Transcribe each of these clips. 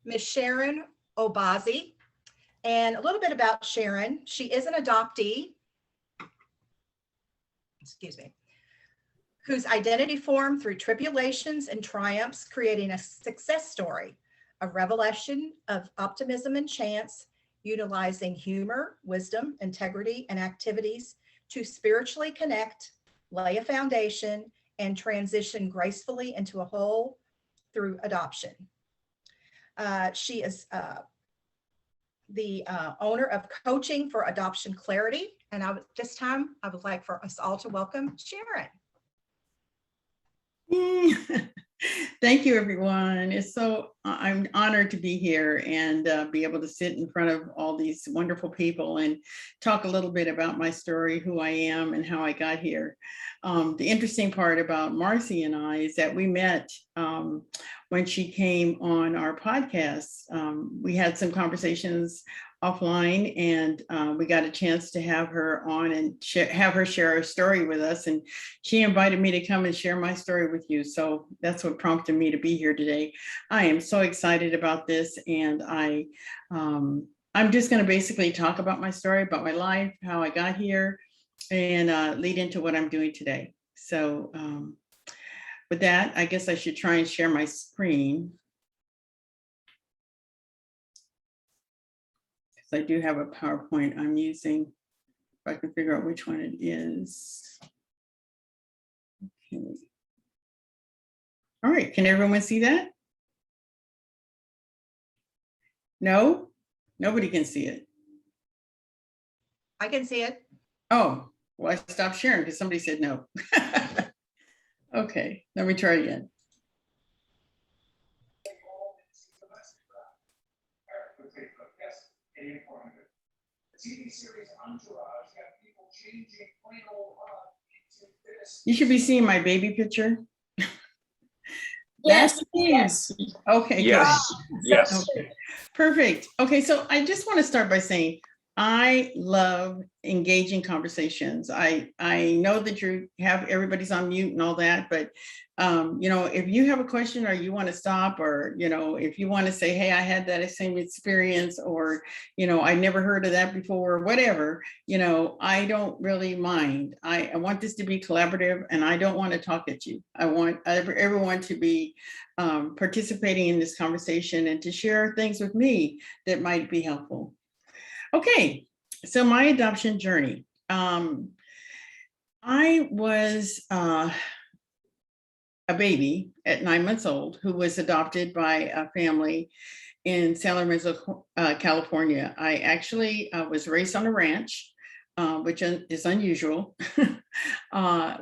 Miss Sharon Obazee. And a little bit about Sharon. She is an adoptee, excuse me, whose identity formed through tribulations and triumphs, creating a success story, a revelation of optimism and chance, utilizing humor, wisdom, integrity, and activities to spiritually connect, lay a foundation, and transition gracefully into a whole through adoption. She is the owner of Coaching for Adoption Clarity. And this time, I would like for us all to welcome Sharon. Thank you, everyone. I'm honored to be here and be able to sit in front of all these wonderful people and talk a little bit about my story, who I am, and how I got here. The interesting part about Marcie and I is that we met when she came on our podcast. We had some conversations offline, and we got a chance to have her on and have her share her story with us. And she invited me to come and share my story with you. So that's what prompted me to be here today. I am so excited about this, and I'm just going to basically talk about my story, about my life, how I got here, and lead into what I'm doing today. So with that, I guess I should try and share my screen. I do have a PowerPoint I'm using, if I can figure out which one it is. Okay. All right, can everyone see that? No? Nobody can see it. I can see it. Oh, well, I stopped sharing because somebody said no. Okay, let me try again. You should be seeing my baby picture. Yes, yes. Okay. Yes, good. yes. Okay. Perfect. Okay, so I just want to start by saying I love engaging conversations. I know that you have everybody's on mute and all that, but if you have a question or you want to stop, or if you want to say, hey, I had that same experience, or I never heard of that before, or whatever, I don't really mind. I want this to be collaborative, and I don't want to talk at you. I want everyone to be participating in this conversation and to share things with me that might be helpful. Okay, so my adoption journey. I was a baby at 9 months old who was adopted by a family in San Lorenzo, California. I actually was raised on a ranch, which is unusual,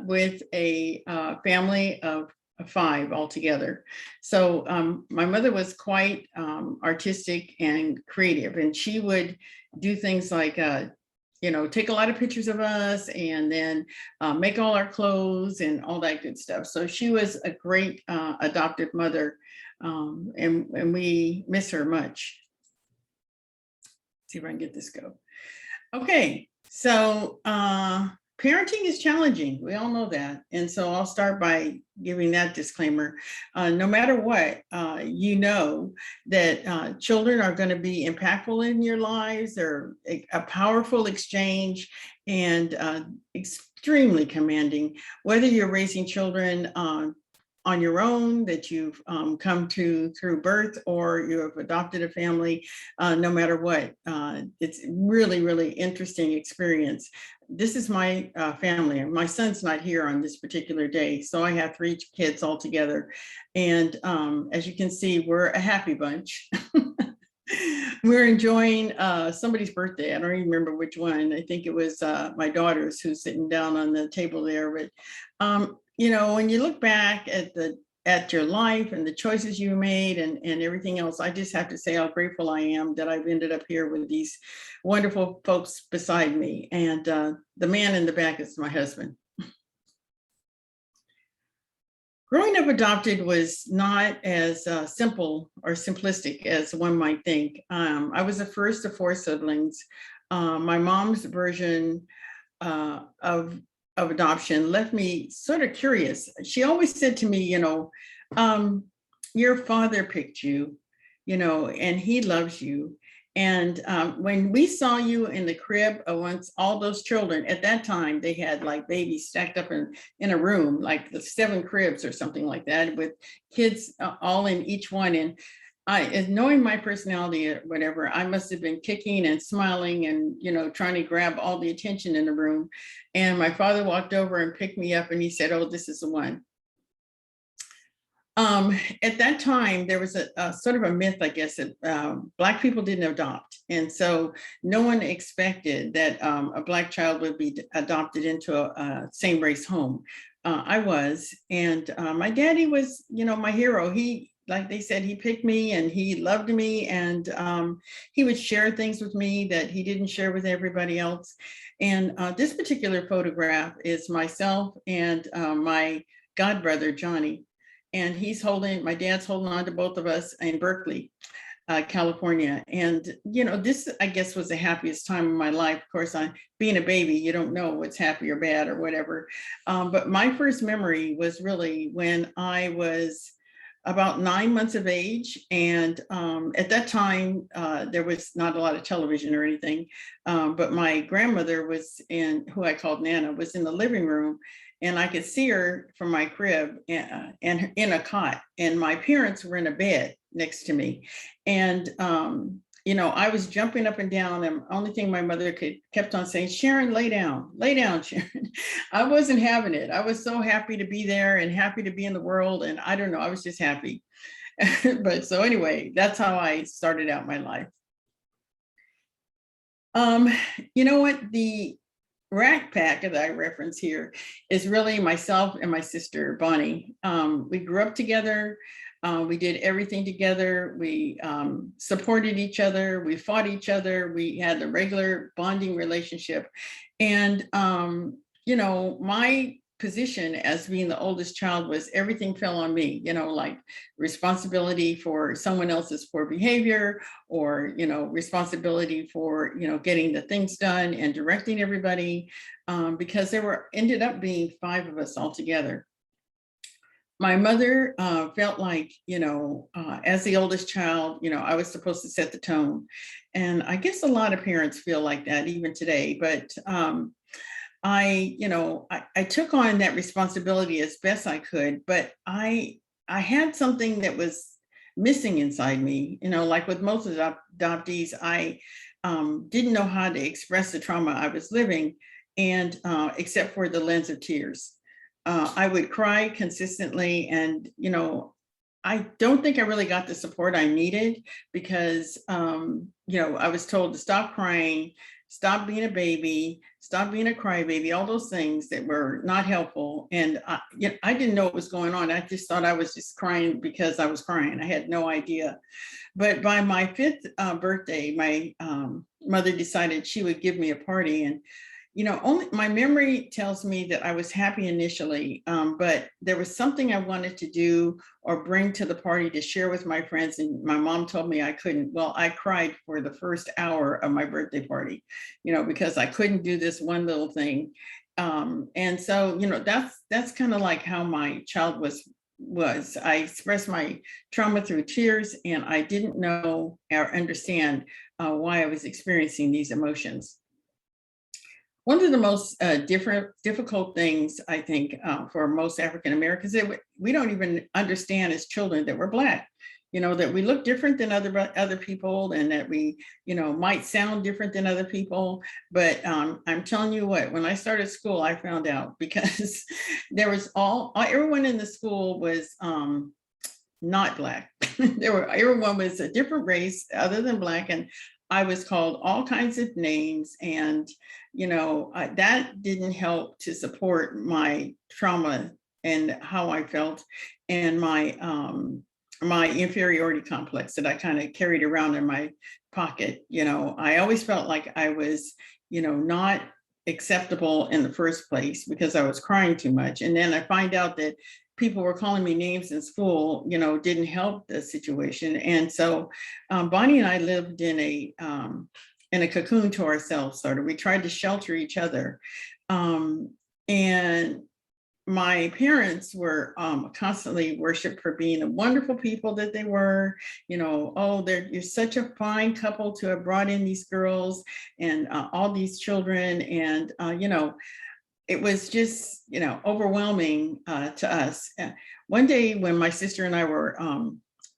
with a family of 5 altogether. So my mother was quite artistic and creative, and she would do things like take a lot of pictures of us, and then make all our clothes and all that good stuff. So she was a great adoptive mother, and we miss her much. Let's see if I can get this go. Okay, so parenting is challenging. We all know that. And so I'll start by giving that disclaimer. No matter what, that children are going to be impactful in your lives. They're a powerful exchange, and extremely commanding. Whether you're raising children on your own that you've come to through birth, or you have adopted a family, no matter what, it's really, really interesting experience. This is my family. My son's not here on this particular day, so I have 3 kids all together. And as you can see, we're a happy bunch. We're enjoying somebody's birthday. I don't even remember which one. I think it was my daughter's, who's sitting down on the table there. But when you look back at your life and the choices you made and everything else, I just have to say how grateful I am that I've ended up here with these wonderful folks beside me. And the man in the back is my husband. Growing up adopted was not as simple or simplistic as one might think. I was the first of 4 siblings. My mom's version of adoption left me sort of curious. She always said to me, Your father picked you, and he loves you. And when we saw you in the crib amongst all those children, at that time, they had like babies stacked up in a room, like the 7 cribs or something like that, with kids all in each one. And knowing my personality or whatever, I must have been kicking and smiling and, trying to grab all the attention in the room. And my father walked over and picked me up and he said, "Oh, this is the one." At that time, there was a sort of a myth, I guess, that Black people didn't adopt. And so no one expected that a Black child would be adopted into a same race home. I was, and my daddy was, my hero. He, like they said, he picked me and he loved me, and he would share things with me that he didn't share with everybody else. And this particular photograph is myself and my godbrother, Johnny. And my dad's holding on to both of us in Berkeley, California. And, this, I guess, was the happiest time of my life. Of course, being a baby, you don't know what's happy or bad or whatever. But my first memory was really when I was about 9 months of age. And at that time, there was not a lot of television or anything. But my grandmother who I called Nana, was in the living room. And I could see her from my crib and in a cot. And my parents were in a bed next to me. And, I was jumping up and down. And the only thing my mother kept on saying, "Sharon, lay down, Sharon." I wasn't having it. I was so happy to be there and happy to be in the world. And I don't know, I was just happy. But so anyway, that's how I started out my life. You know what? The rack pack that I reference here is really myself and my sister, Bonnie. We grew up together. We did everything together. We supported each other. We fought each other. We had a regular bonding relationship. And, my position as being the oldest child was everything fell on me, like responsibility for someone else's poor behavior, or, responsibility for, getting the things done and directing everybody, because there ended up being 5 of us all together. My mother felt like, as the oldest child, I was supposed to set the tone. And I guess a lot of parents feel like that even today. But I took on that responsibility as best I could. But I had something that was missing inside me. Like with most adoptees, I didn't know how to express the trauma I was living, and except for the lens of tears. I would cry consistently, and I don't think I really got the support I needed, because I was told to stop crying, stop being a baby, stop being a crybaby, all those things that were not helpful. And I didn't know what was going on. I just thought I was just crying because I was crying. I had no idea. But by my 5th birthday, my mother decided she would give me a party. And only my memory tells me that I was happy initially, but there was something I wanted to do or bring to the party to share with my friends, and my mom told me I couldn't. Well, I cried for the first hour of my birthday party, because I couldn't do this one little thing. And so, that's kind of like how my child was. I expressed my trauma through tears, and I didn't know or understand why I was experiencing these emotions. One of the most difficult things, I think, for most African Americans, that we don't even understand as children that we're Black, that we look different than other people, and that we, might sound different than other people. But I'm telling you what, when I started school, I found out, because there was everyone in the school was not Black. Everyone was a different race other than Black, and I was called all kinds of names, and that didn't help to support my trauma and how I felt, and my inferiority complex that I kind of carried around in my pocket. I always felt like I was, not acceptable in the first place because I was crying too much, and then I find out that people were calling me names in school, didn't help the situation. And so Bonnie and I lived in a cocoon to ourselves, sort of. We tried to shelter each other. And my parents were constantly worshiped for being the wonderful people that they were. You know, oh, you're such a fine couple to have brought in these girls and all these children. And, you know, it was just, you know, overwhelming to us. One day when my sister and I were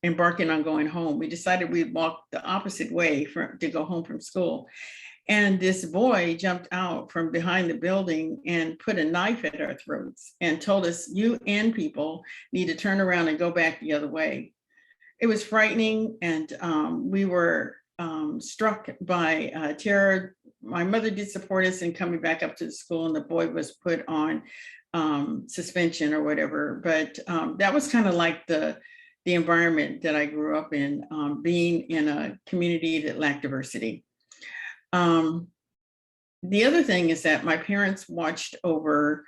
embarking on going home, we decided we'd walk the opposite way to go home from school. And this boy jumped out from behind the building and put a knife at our throats and told us, you and people need to turn around and go back the other way. It was frightening, and we were struck by terror. My mother did support us in coming back up to the school, and the boy was put on suspension or whatever. But that was kind of like the environment that I grew up in, being in a community that lacked diversity. The other thing is that my parents watched over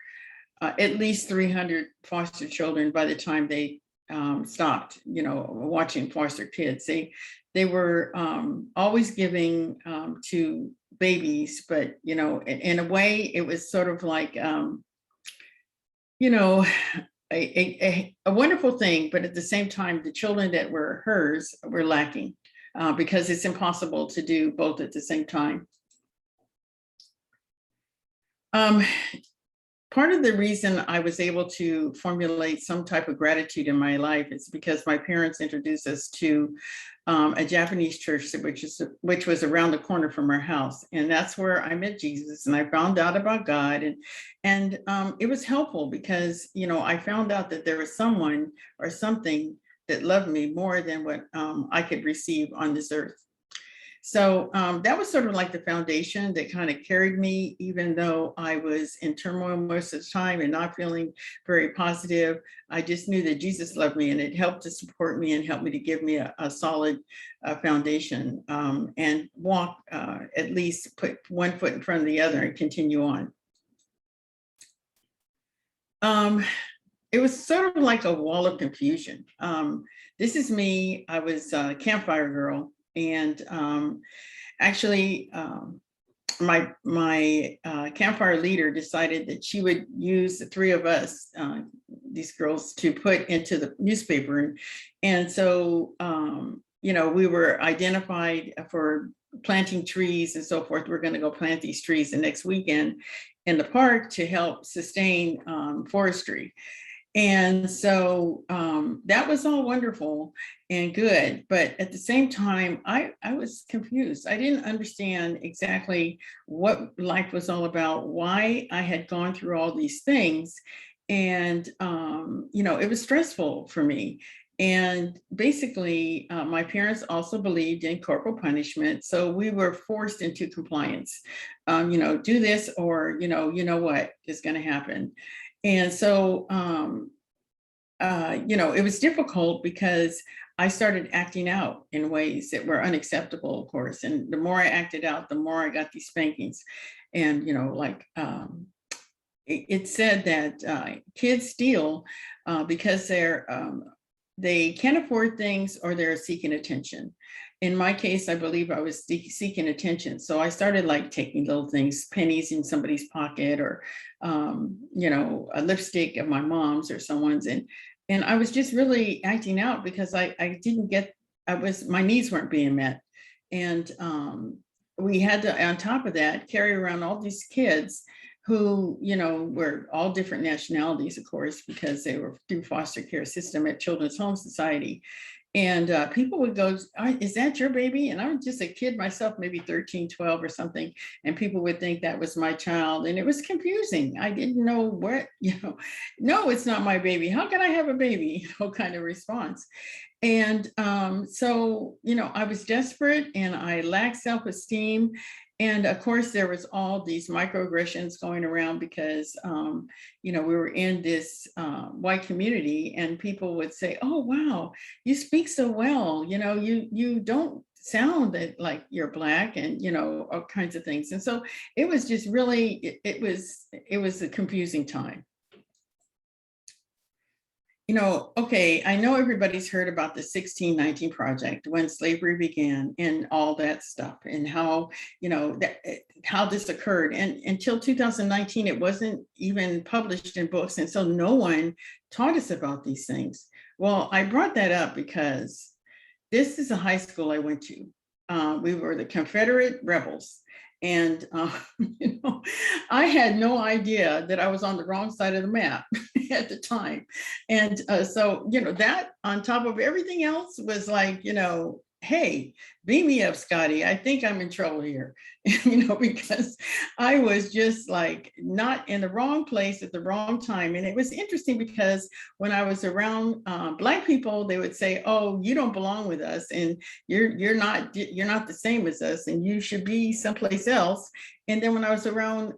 at least 300 foster children by the time they stopped, you know, watching foster kids. They were always giving to babies, but, you know, in a way it was sort of like, you know, a wonderful thing, but at the same time, the children that were hers were lacking because it's impossible to do both at the same time. Part of the reason I was able to formulate some type of gratitude in my life is because my parents introduced us to a Japanese church, which was around the corner from our house. And that's where I met Jesus, and I found out about God. And it was helpful because, you know, I found out that there was someone or something that loved me more than what I could receive on this earth. So that was sort of like the foundation that kind of carried me, even though I was in turmoil most of the time and not feeling very positive. I just knew that Jesus loved me, and it helped to support me and help me to give me a solid foundation and walk, at least put one foot in front of the other and continue on. It was sort of like a wall of confusion. This is me. I was a campfire girl. And actually, my campfire leader decided that she would use the three of us, these girls, to put into the newspaper. And so, you know, we were identified for planting trees and so forth. We're going to go plant these trees the next weekend in the park to help sustain forestry. And so that was all wonderful and good. But at the same time, I was confused. I didn't understand exactly what life was all about, why I had gone through all these things. And, you know, it was stressful for me. And basically, my parents also believed in corporal punishment. So we were forced into compliance. You know, do this or, you know what is going to happen. And so, you know, it was difficult because I started acting out in ways that were unacceptable, of course. And the more I acted out, the more I got these spankings. And, you know, like it said that kids steal because they can't afford things or they're seeking attention. In my case, I believe I was seeking attention. So I started like taking little things, pennies in somebody's pocket, or, you know, a lipstick of my mom's or someone's. And I was just really acting out because I didn't get, my needs weren't being met. And we had to, on top of that, carry around all these kids who, you know, were all different nationalities, of course, because they were through foster care system at Children's Home Society. And people would go, is that your baby? And I was just a kid myself, maybe 13, 12 or something. And people would think that was my child. And it was confusing. I didn't know what, you know, no, it's not my baby. How can I have a baby? You know, kind of response. And so, you know, I was desperate and I lacked self-esteem. And of course, there was all these microaggressions going around because, you know, we were in this white community, and people would say, oh, wow, you speak so well. You know, you don't sound like you're Black, and, you know, all kinds of things. And so it was just really, it was a confusing time. Okay, I know everybody's heard about the 1619 Project, when slavery began and all that stuff, and how, how this occurred. And until 2019, it wasn't even published in books. And so no one taught us about these things. Well, I brought that up because this is a high school I went to. We were the Confederate rebels. And, I had no idea that I was on the wrong side of the map at the time. And so, that on top of everything else was like, hey, beam me up, Scotty. I think I'm in trouble here, because I was just like not in the wrong place at the wrong time. And it was interesting because when I was around Black people, they would say, "Oh, you don't belong with us, and you're not the same as us, and you should be someplace else." And then when I was around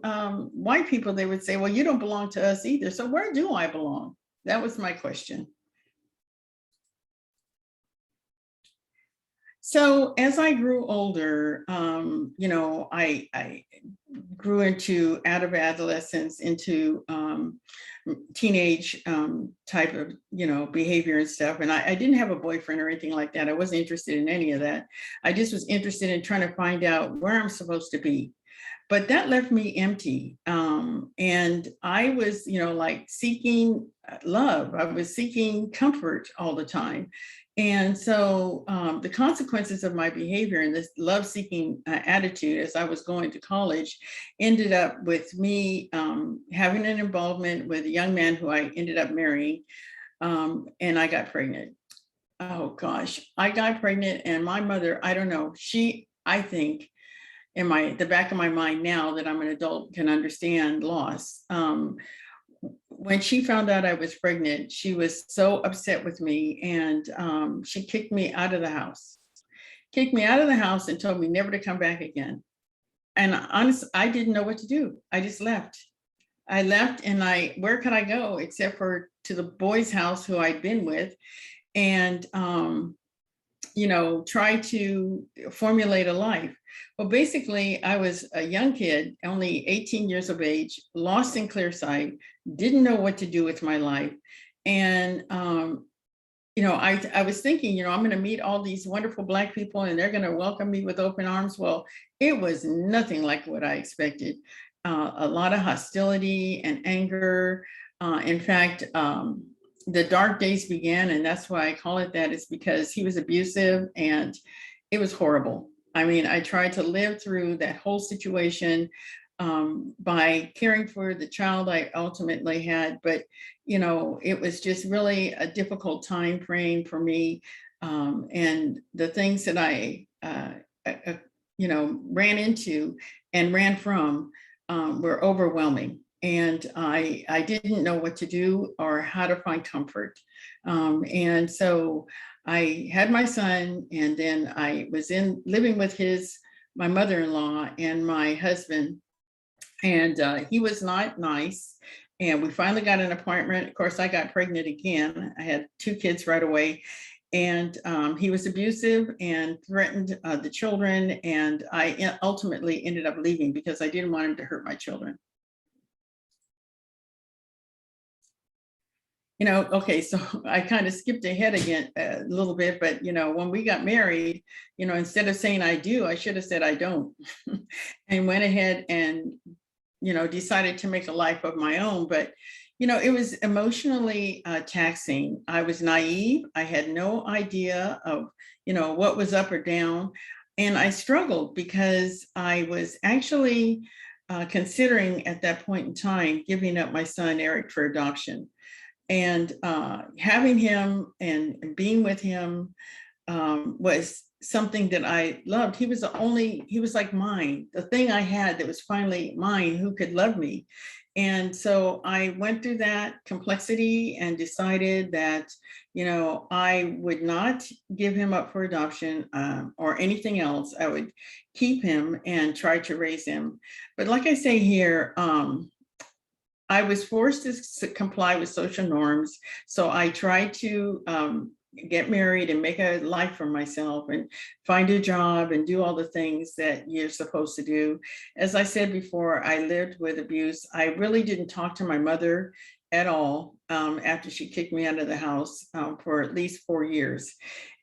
white people, they would say, "Well, you don't belong to us either. So where do I belong?" That was my question. So as I grew older, I grew out of adolescence into teenage type of, behavior and stuff. And I didn't have a boyfriend or anything like that. I wasn't interested in any of that. I just was interested in trying to find out where I'm supposed to be. But that left me empty. And I was, like seeking love. I was seeking comfort all the time. And so the consequences of my behavior and this love-seeking attitude as I was going to college ended up with me having an involvement with a young man who I ended up marrying, and I got pregnant. Oh gosh, I got pregnant, and my mother, I don't know, I think, in the back of my mind now that I'm an adult, can understand loss. When she found out I was pregnant, she was so upset with me, and she kicked me out of the house. And told me never to come back again. And honestly, I didn't know what to do. I just left. And where could I go except for to the boy's house who I'd been with, and try to formulate a life. Well, basically, I was a young kid, only 18 years of age, lost in clear sight, didn't know what to do with my life. And, I was thinking, I'm going to meet all these wonderful Black people and they're going to welcome me with open arms. Well, it was nothing like what I expected. A lot of hostility and anger. In fact, the dark days began, and that's why I call it that, is because he was abusive and it was horrible. I mean, I tried to live through that whole situation by caring for the child I ultimately had, but it was just really a difficult time frame for me, and the things that I ran into and ran from were overwhelming. And I didn't know what to do or how to find comfort. And so I had my son, and then I was living with my mother-in-law and my husband, and he was not nice. And we finally got an apartment. Of course, I got pregnant again. I had 2 kids right away. And he was abusive and threatened the children. And I ultimately ended up leaving because I didn't want him to hurt my children. Okay, so I kind of skipped ahead again a little bit, but when we got married, instead of saying I do, I should have said I don't, and went ahead and, decided to make a life of my own. But, it was emotionally taxing. I was naive. I had no idea of, what was up or down. And I struggled because I was actually considering at that point in time giving up my son, Eric, for adoption. And having him and being with him was something that I loved. He was like mine, the thing I had that was finally mine, who could love me. And so I went through that complexity and decided that, I would not give him up for adoption or anything else. I would keep him and try to raise him. But like I say here, I was forced to comply with social norms. So I tried to get married and make a life for myself and find a job and do all the things that you're supposed to do. As I said before, I lived with abuse. I really didn't talk to my mother at all after she kicked me out of the house for at least 4 years.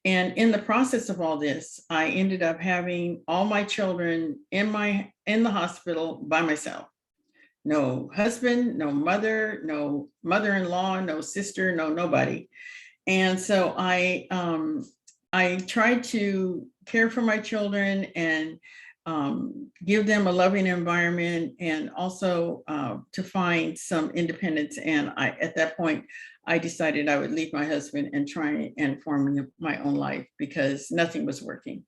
And in the process of all this, I ended up having all my children in the hospital by myself. No husband, no mother, no mother-in-law, no sister, no nobody. And so I tried to care for my children and give them a loving environment, and also to find some independence. And at that point, I decided I would leave my husband and try and form my own life because nothing was working.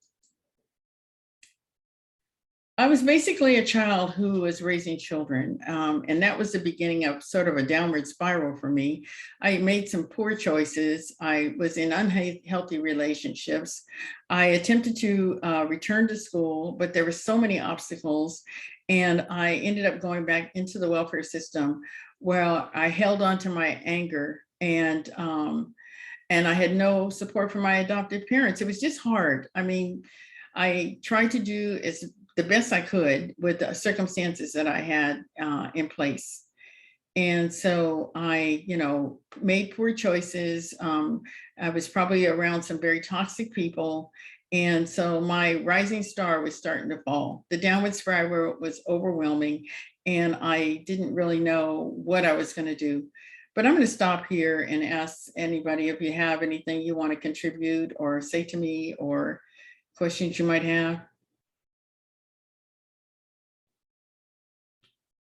I was basically a child who was raising children, and that was the beginning of sort of a downward spiral for me. I made some poor choices. I was in unhealthy relationships. I attempted to return to school, but there were so many obstacles, and I ended up going back into the welfare system where I held on to my anger, and I had no support from my adoptive parents. It was just hard. I mean, I tried to do the best I could with the circumstances that I had in place. And so I, made poor choices. I was probably around some very toxic people. And so my rising star was starting to fall. The downward spiral was overwhelming, and I didn't really know what I was going to do. But I'm going to stop here and ask anybody if you have anything you want to contribute or say to me, or questions you might have.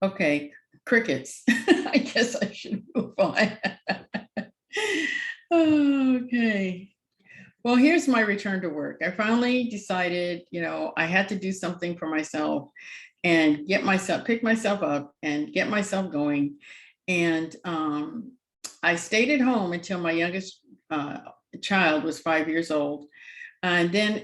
Okay, crickets. I guess I should move on. Okay. Well, here's my return to work. I finally decided, I had to do something for myself and pick myself up and get myself going. And I stayed at home until my youngest child was 5 years old. And then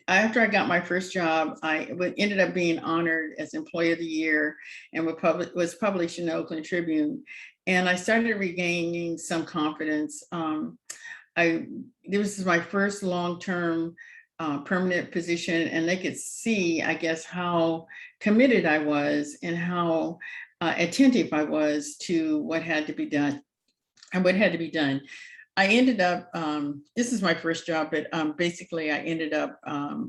after I got my first job, I ended up being honored as Employee of the Year and was published in the Oakland Tribune. And I started regaining some confidence. This was my first long-term permanent position, and they could see, I guess, how committed I was and how attentive I was to what had to be done and what had to be done. I ended up, this is my first job, but basically I ended up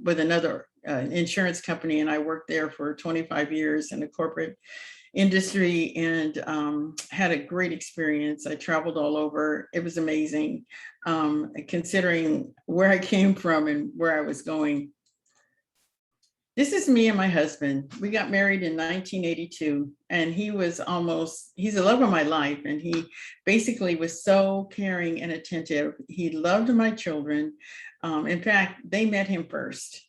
with another insurance company, and I worked there for 25 years in the corporate industry, and had a great experience. I traveled all over. It was amazing, considering where I came from and where I was going. This is me and my husband. We got married in 1982, and he's the love of my life. And he basically was so caring and attentive. He loved my children. In fact, they met him first.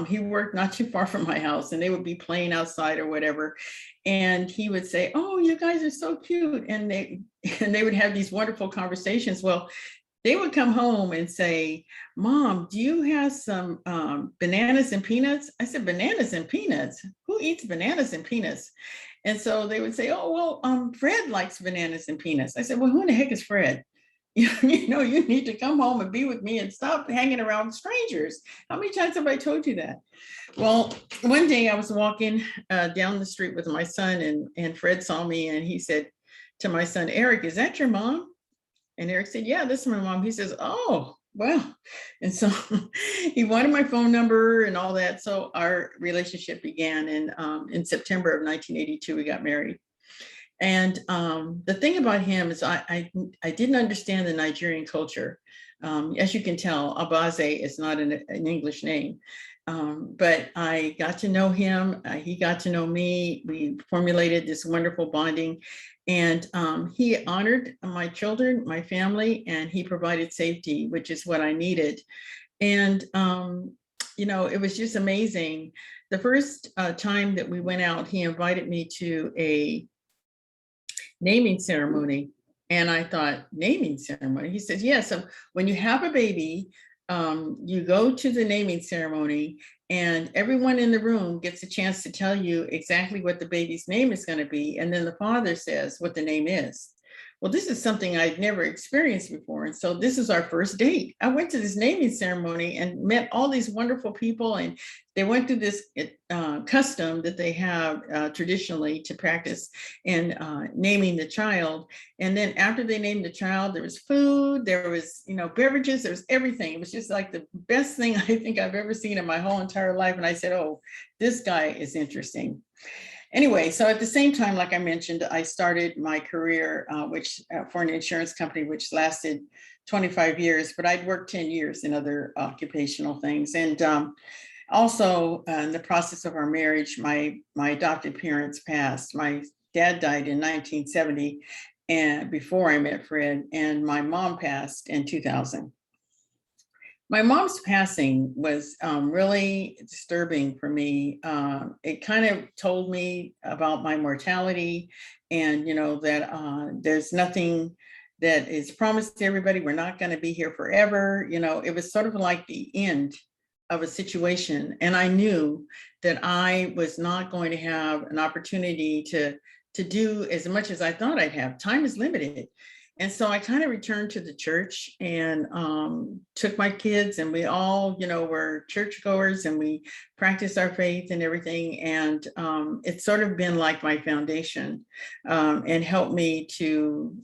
He worked not too far from my house, and they would be playing outside or whatever. And he would say, "Oh, you guys are so cute." And they would have these wonderful conversations. Well, they would come home and say, "Mom, do you have some bananas and peanuts?" I said, "Bananas and peanuts? Who eats bananas and peanuts?" And so they would say, "Oh, well, Fred likes bananas and peanuts." I said, "Well, who in the heck is Fred? You need to come home and be with me and stop hanging around strangers. How many times have I told you that?" Well, one day I was walking down the street with my son, and Fred saw me, and he said to my son, "Eric, is that your mom?" And Eric said, "Yeah, this is my mom." He says, "Oh, well." And so he wanted my phone number and all that. So our relationship began. And in September of 1982, we got married. And the thing about him is I didn't understand the Nigerian culture. As you can tell, Obazee is not an English name. But I got to know him. He got to know me. We formulated this wonderful bonding. And he honored my children, my family, and he provided safety, which is what I needed. And, it was just amazing. The first time that we went out, he invited me to a naming ceremony. And I thought, naming ceremony? He says, "Yeah, so when you have a baby, you go to the naming ceremony, and everyone in the room gets a chance to tell you exactly what the baby's name is going to be. And then the father says what the name is." well, this is something I'd never experienced before. And so this is our first date. I went to this naming ceremony and met all these wonderful people. And they went through this custom that they have traditionally to practice in naming the child. And then after they named the child, there was food, there was, beverages, there was everything. It was just like the best thing I think I've ever seen in my whole entire life. And I said, oh, this guy is interesting. Anyway, so at the same time, like I mentioned, I started my career, for an insurance company, which lasted 25 years, but I'd worked 10 years in other occupational things. And also in the process of our marriage, my adopted parents passed. My dad died in 1970, and before I met Fred, and my mom passed in 2000. My mom's passing was really disturbing for me. It kind of told me about my mortality, and that there's nothing that is promised to everybody. We're not going to be here forever. It was sort of like the end of a situation, and I knew that I was not going to have an opportunity to do as much as I thought I'd have. Time is limited. And so I kind of returned to the church and took my kids, and we all, were churchgoers, and we practiced our faith and everything. And it's sort of been like my foundation, and helped me to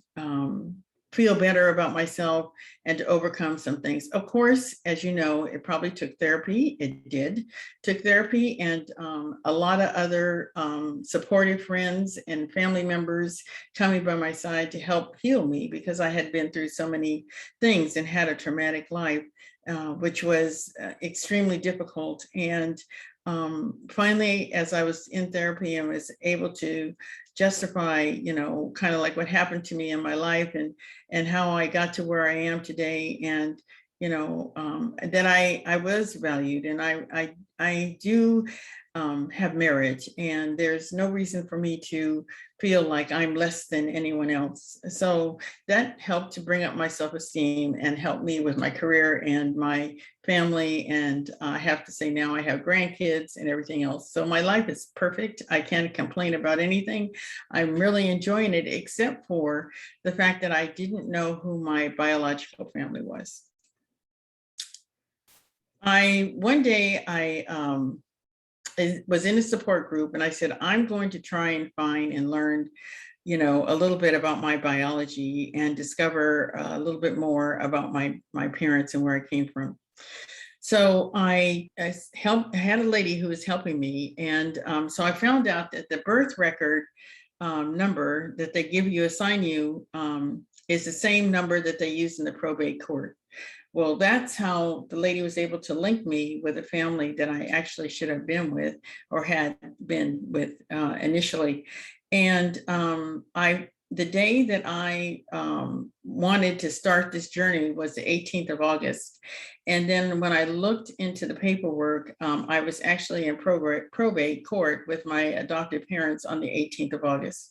feel better about myself and to overcome some things. Of course, as you know, it probably took therapy. It took therapy and a lot of other supportive friends and family members coming by my side to help heal me, because I had been through so many things and had a traumatic life, which was extremely difficult. And finally, as I was in therapy, I was able to justify, kind of like what happened to me in my life, and how I got to where I am today. And, that I was valued, and I do have merit, and there's no reason for me to feel like I'm less than anyone else. So that helped to bring up my self-esteem and help me with my career and my family. And I have to say, now I have grandkids and everything else. So my life is perfect. I can't complain about anything. I'm really enjoying it, except for the fact that I didn't know who my biological family was. One day I was in a support group, and I said, I'm going to try and find and learn, a little bit about my biology and discover a little bit more about my parents and where I came from. So I had a lady who was helping me. And so I found out that the birth record number that they assign you is the same number that they use in the probate court. Well, that's how the lady was able to link me with a family that I actually should have been with, or had been with initially. And the day that I wanted to start this journey was the 18th of August. And then when I looked into the paperwork, I was actually in probate court with my adoptive parents on the 18th of August.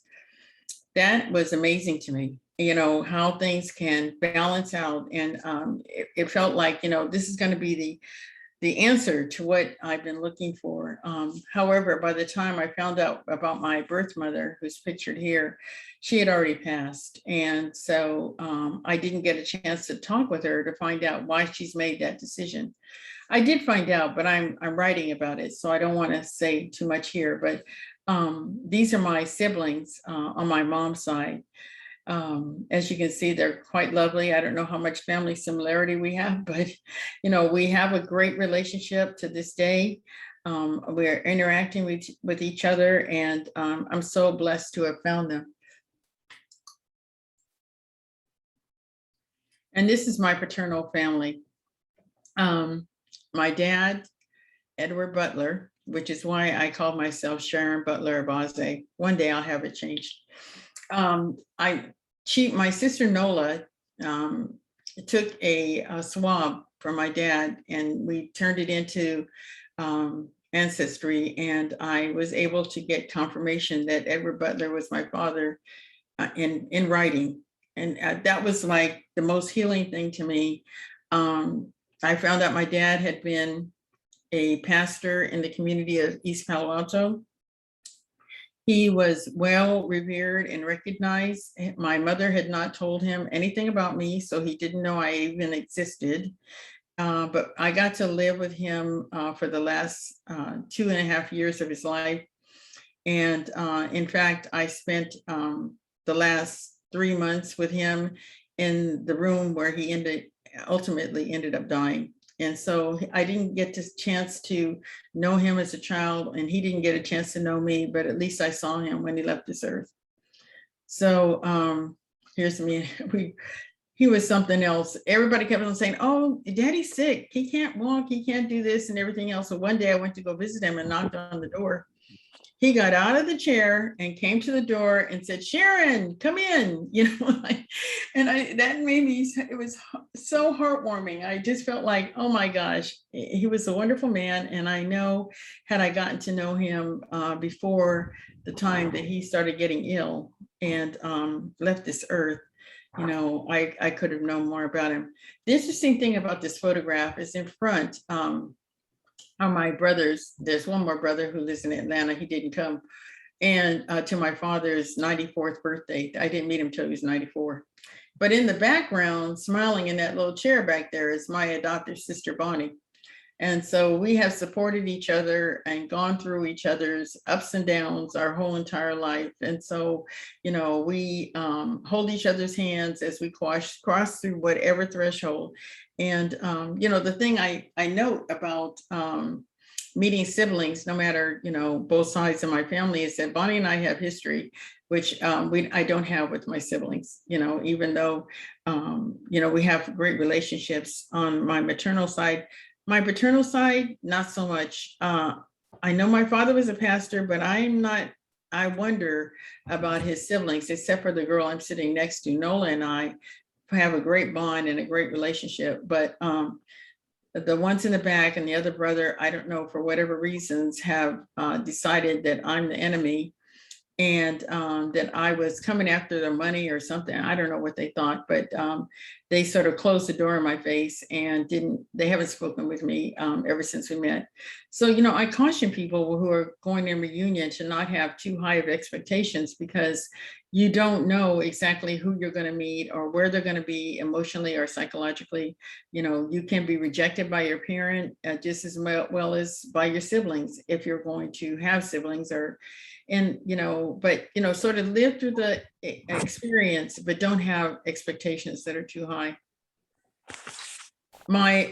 That was amazing to me, how things can balance out. And it felt like, this is going to be the answer to what I've been looking for. However, by the time I found out about my birth mother, who's pictured here, she had already passed. And so I didn't get a chance to talk with her to find out why she's made that decision. I did find out, but I'm writing about it, so I don't want to say too much here. But these are my siblings on my mom's side. As you can see, they're quite lovely. I don't know how much family similarity we have, but we have a great relationship to this day. We're interacting with each other, and I'm so blessed to have found them. And this is my paternal family. My dad, Edward Butler, which is why I call myself Sharon Butler Obazee. One day I'll have it changed. My sister Nola took a swab from my dad, and we turned it into Ancestry, and I was able to get confirmation that Edward Butler was my father in writing. And that was like the most healing thing to me. I found out my dad had been a pastor in the community of East Palo Alto. He was well revered and recognized. My mother had not told him anything about me, so he didn't know I even existed. But I got to live with him for the last 2.5 years of his life. And in fact, I spent the last 3 months with him in the room where he ultimately ended up dying. And so I didn't get the chance to know him as a child, and he didn't get a chance to know me, but at least I saw him when he left this earth. So here's me. He was something else. Everybody kept on saying, "Oh, Daddy's sick. He can't walk. He can't do this and everything else." So one day I went to go visit him and knocked on the door. He got out of the chair and came to the door and said, "Sharon, come in," that made me, it was so heartwarming. I just felt like, oh my gosh, he was a wonderful man. And I know, had I gotten to know him before the time that he started getting ill and left this earth, I could have known more about him. The interesting thing about this photograph is in front are my brothers. There's one more brother who lives in Atlanta. He didn't come. And to my father's 94th birthday. I didn't meet him till he was 94. But in the background, smiling in that little chair back there, is my adopted sister, Bonnie. And so we have supported each other and gone through each other's ups and downs our whole entire life. And so, we hold each other's hands as we cross through whatever threshold. And, the thing I note about meeting siblings, no matter, both sides of my family, is that Bonnie and I have history, which I don't have with my siblings, even though, we have great relationships on my maternal side. My paternal side, not so much. I know my father was a pastor, but I wonder about his siblings, except for the girl I'm sitting next to. Nola and I have a great bond and a great relationship, but the ones in the back and the other brother, I don't know, for whatever reasons, have decided that I'm the enemy and that I was coming after their money or something. I don't know what they thought, but they sort of closed the door in my face and they haven't spoken with me ever since we met. So, I caution people who are going in reunion to not have too high of expectations, because you don't know exactly who you're going to meet or where they're going to be emotionally or psychologically. You can be rejected by your parent just as well as by your siblings, if you're going to have siblings, but sort of live through the experience, but don't have expectations that are too high. My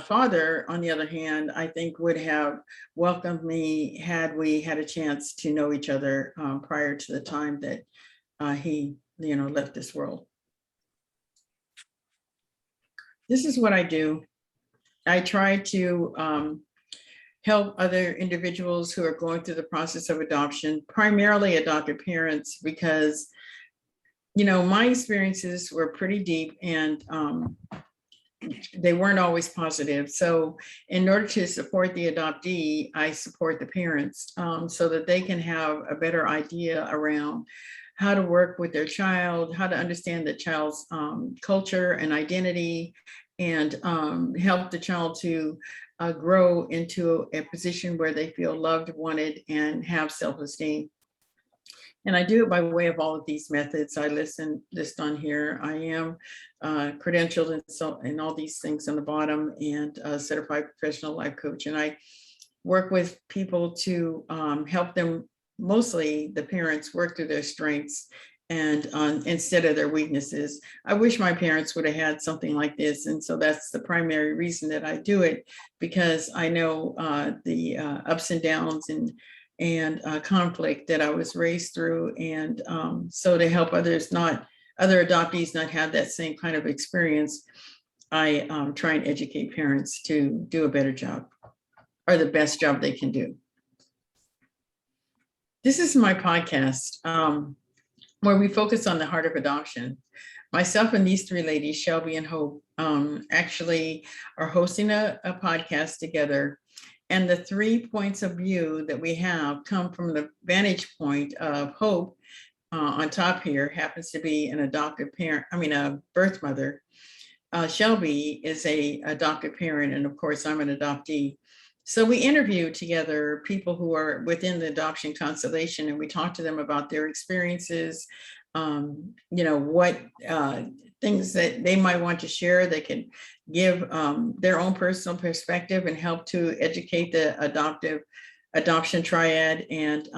father, on the other hand, I think would have welcomed me had we had a chance to know each other prior to the time that he, left this world. This is what I do. I try to help other individuals who are going through the process of adoption, primarily adopted parents, because, my experiences were pretty deep and they weren't always positive. So in order to support the adoptee, I support the parents so that they can have a better idea around how to work with their child, how to understand the child's culture and identity, and help the child to grow into a position where they feel loved, wanted, and have self-esteem. And I do it by way of all of these methods I list on here. I am credentialed and all these things on the bottom, and a certified professional life coach. And I work with people to help them, mostly the parents, work through their strengths and instead of their weaknesses. I wish my parents would have had something like this. And so that's the primary reason that I do it, because I know the ups and downs and conflict that I was raised through. And so to help other adoptees not have that same kind of experience, I try and educate parents to do a better job, or the best job they can do. This is my podcast where we focus on the heart of adoption. Myself and these three ladies, Shelby and Hope, actually are hosting a podcast together. And the 3 points of view that we have come from the vantage point of Hope. On top here happens to be an adoptive parent, a birth mother. Shelby is a adoptive parent, and of course I'm an adoptee. So we interviewed together people who are within the adoption constellation, and we talked to them about their experiences, what things that they might want to share. They can give their own personal perspective and help to educate the adoption triad and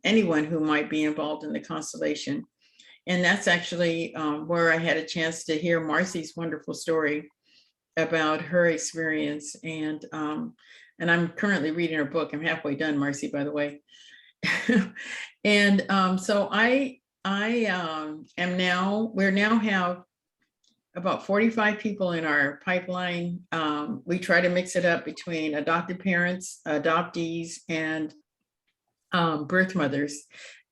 anyone who might be involved in the constellation. And that's actually where I had a chance to hear Marcie's wonderful story about her experience. And I'm currently reading her book. I'm halfway done, Marcie, by the way. And so we now have about 45 people in our pipeline. We try to mix it up between adopted parents, adoptees, and birth mothers.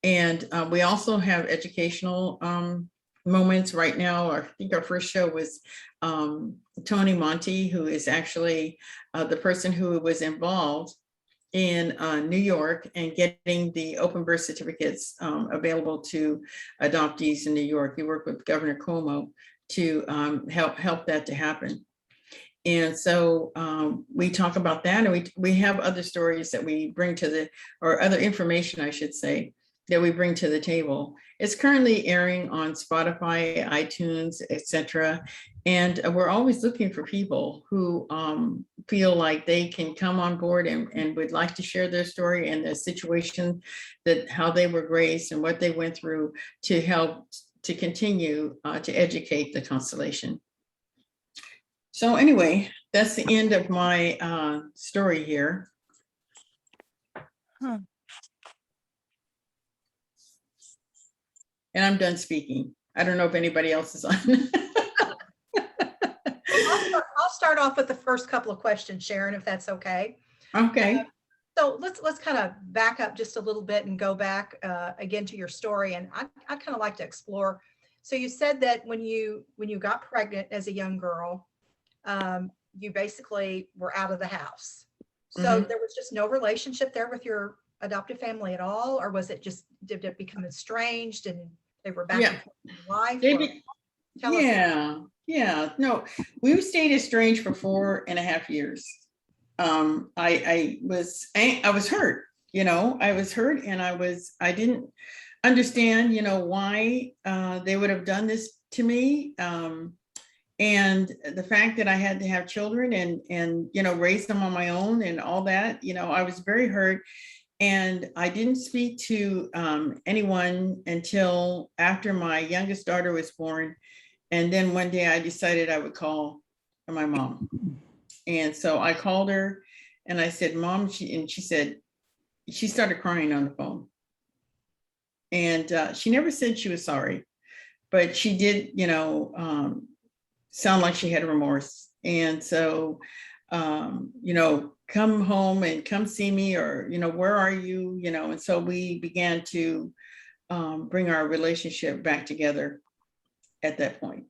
And we also have educational moments right now. I think our first show was Tony Monty, who is actually the person who was involved in New York and getting the open birth certificates available to adoptees in New York. He worked with Governor Cuomo to help that to happen. And so we talk about that, and we have other stories that we bring to or other information, I should say, that we bring to the table. It's currently airing on Spotify, iTunes, etc. And we're always looking for people who feel like they can come on board and would like to share their story and the situation, how they were raised and what they went through to help to continue to educate the constellation. So anyway, that's the end of my story here. Huh. And I'm done speaking. I don't know if anybody else is on. I'll start off with the first couple of questions, Sharon, if that's okay. Okay. So let's kind of back up just a little bit and go back again to your story. And I kind of like to explore. So you said that when you got pregnant as a young girl, you basically were out of the house. So there was just no relationship there with your adoptive family at all, or was it just, did it become estranged and they were back and forth in life? No, we stayed estranged for 4.5 years. I was hurt, I was hurt, and I didn't understand, why they would have done this to me. And the fact that I had to have children and raise them on my own and all that, I was very hurt. And I didn't speak to anyone until after my youngest daughter was born. And then one day I decided I would call my mom. And so I called her and I said, Mom, she started crying on the phone. And she never said she was sorry, but she did, sound like she had remorse. And so, come home and come see me, or, where are you? And so we began to bring our relationship back together at that point.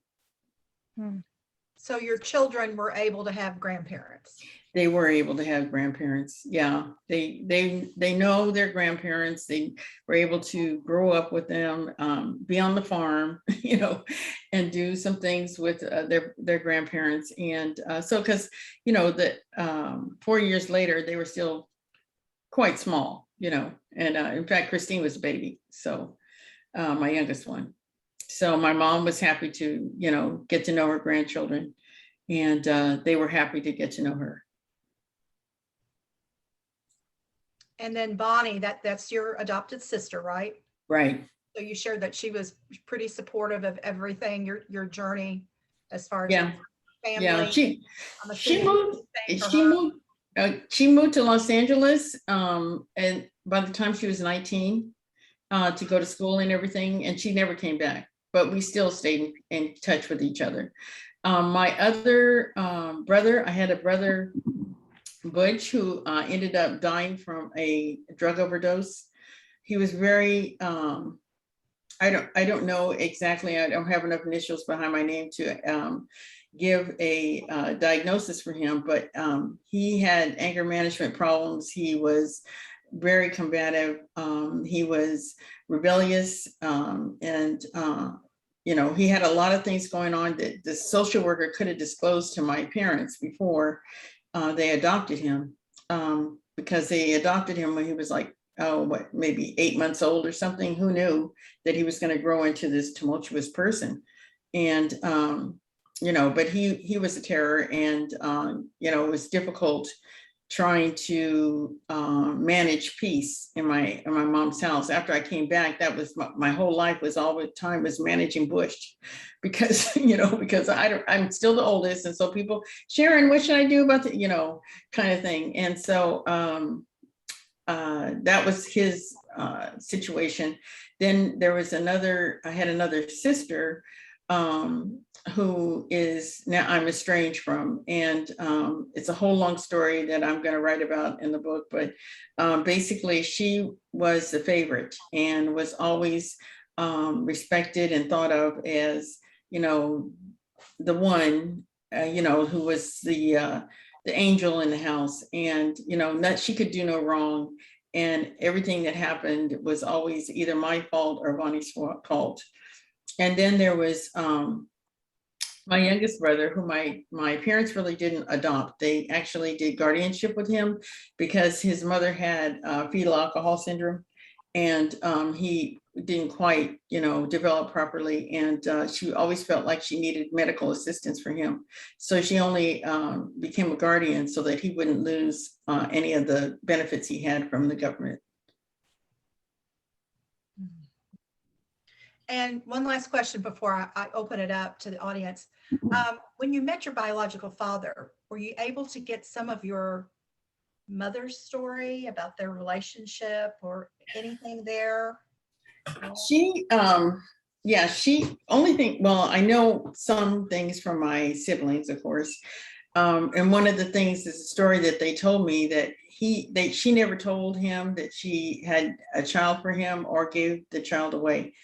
So your children were able to have grandparents? They were able to have grandparents. Yeah, they know their grandparents. They were able to grow up with them, be on the farm, and do some things with their grandparents. And so, because that 4 years later, they were still quite small, and in fact, Christine was a baby, so my youngest one. So my mom was happy to get to know her grandchildren, and they were happy to get to know her. And then Bonnie, that's your adopted sister, right? Right. So you shared that she was pretty supportive of everything, your journey as far as Yeah. family. Yeah, she moved to Los Angeles, and by the time she was 19, to go to school and everything, and she never came back, but we still stayed in touch with each other. My other brother, I had a brother, Butch, who ended up dying from a drug overdose. He was very, I don't know exactly, I don't have enough initials behind my name to give a diagnosis for him, but he had anger management problems. He was very combative. He was rebellious, and he had a lot of things going on that the social worker could have disclosed to my parents before they adopted him. because they adopted him when he was like, oh, what, maybe 8 months old or something. Who knew that he was going to grow into this tumultuous person? And, but he was a terror, and, it was difficult trying to manage peace in my mom's house. After I came back, that was my whole life was all the time was managing Bush, because because I'm still the oldest, and so people, Sharon, what should I do about the kind of thing. And so that was his situation. Then there was I had another sister who is now I'm estranged from, and it's a whole long story that I'm going to write about in the book. But basically, she was the favorite and was always respected and thought of as the one who was the angel in the house, and she could do no wrong, and everything that happened was always either my fault or Bonnie's fault. And then there was my youngest brother, who my parents really didn't adopt. They actually did guardianship with him because his mother had fetal alcohol syndrome, and he didn't quite, develop properly. And she always felt like she needed medical assistance for him. So she only became a guardian so that he wouldn't lose any of the benefits he had from the government. And one last question before I open it up to the audience. When you met your biological father, were you able to get some of your mother's story about their relationship or anything there? She only thing, well, I know some things from my siblings, of course. And one of the things is a story that they told me that she never told him that she had a child for him or gave the child away.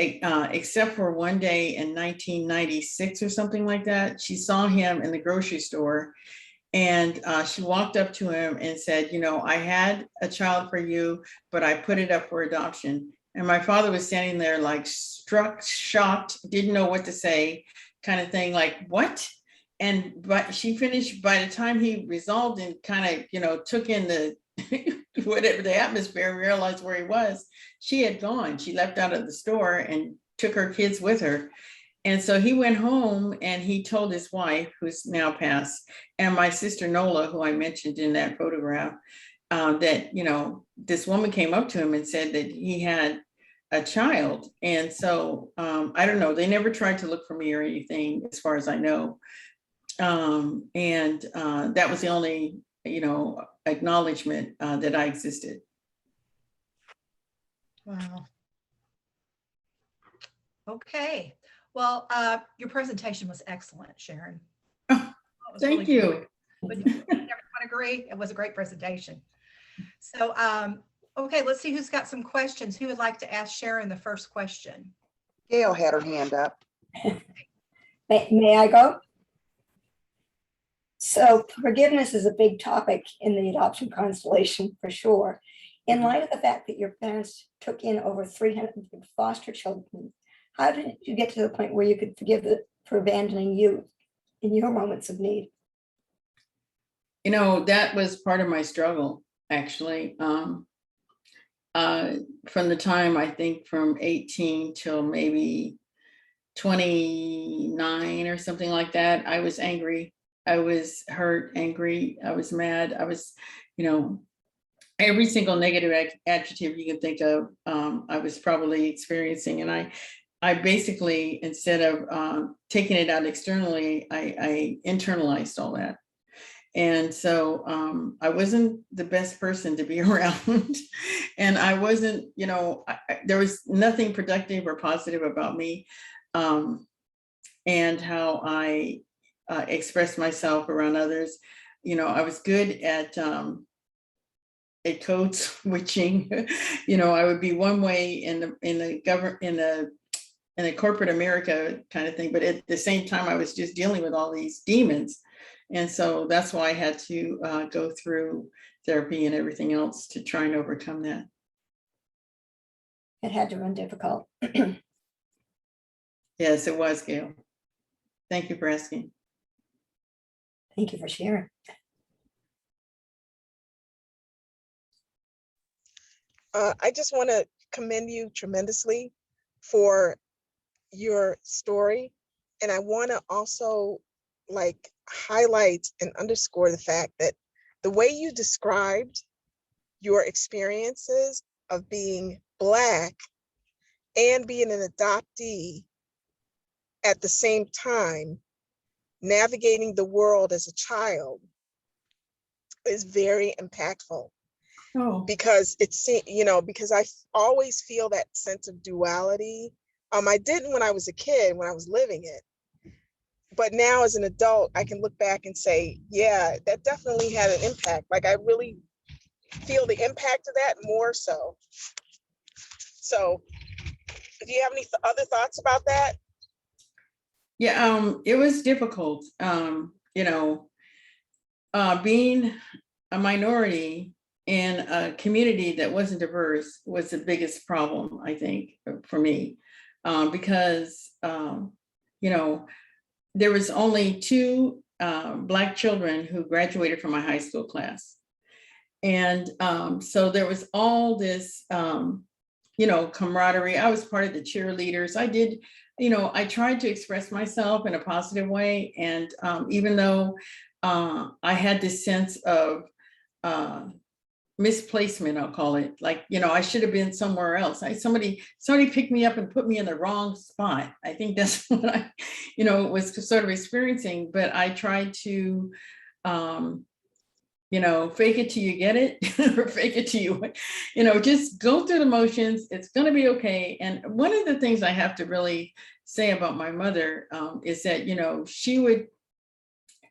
Except for one day in 1996 or something like that. She saw him in the grocery store, and she walked up to him and said, I had a child for you, but I put it up for adoption. And my father was standing there like struck, shocked, didn't know what to say, kind of thing, like, what? But she finished, by the time he resolved and kind of, took in the whatever the atmosphere, realized where he was, she had gone. She left out of the store and took her kids with her. And so he went home and he told his wife, who's now passed, and my sister Nola, who I mentioned in that photograph, that, this woman came up to him and said that he had a child. And so I don't know, they never tried to look for me or anything, as far as I know. And that was the only, acknowledgement that I existed. Wow. Okay. Well, your presentation was excellent, Sharon. Thank you. Would everyone agree? It was a great presentation. So, okay, let's see who's got some questions. Who would like to ask Sharon the first question? Gail had her hand up. May I go? So forgiveness is a big topic in the adoption constellation, for sure. In light of the fact that your parents took in over 300 foster children, how did you get to the point where you could forgive them for abandoning you in your moments of need? That was part of my struggle, actually. From the time, I think, from 18 till maybe 29 or something like that, I was angry. I was hurt, angry. I was mad. I was, every single negative adjective you can think of, I was probably experiencing. And I basically, instead of taking it out externally, I internalized all that. And so I wasn't the best person to be around. And I wasn't, there was nothing productive or positive about me, and how I expressed myself around others. I was good at code switching. I would be one way in the government, in a corporate America kind of thing, but at the same time, I was just dealing with all these demons. And so that's why I had to go through therapy and everything else to try and overcome that. It had to run difficult. Yes, it was, Gail. Thank you for asking. Thank you for sharing. I just want to commend you tremendously for your story. And I want to also like highlight and underscore the fact that the way you described your experiences of being Black and being an adoptee at the same time, navigating the world as a child, is very impactful. Oh, Because it's, you know, because I always feel that sense of duality. I didn't when I was a kid, when I was living it. But now as an adult, I can look back and say, yeah, that definitely had an impact. Like I really feel the impact of that more so. So do you have any other thoughts about that? yeah, it was difficult. You know, being a minority in a community that wasn't diverse was the biggest problem, I think, for me, because you know, there was only two Black children who graduated from my high school class. And so there was all this, you know, camaraderie. I was part of the cheerleaders. I did, you know, I tried to express myself in a positive way. And even though I had this sense of misplacement, I'll call it, like, you know, I should have been somewhere else. Somebody picked me up and put me in the wrong spot. I think that's what I, you know, was sort of experiencing. But I tried to, you know, fake it till you get it, or fake it till you know, just go through the motions. It's going to be okay. And one of the things I have to really say about my mother is that, you know, she would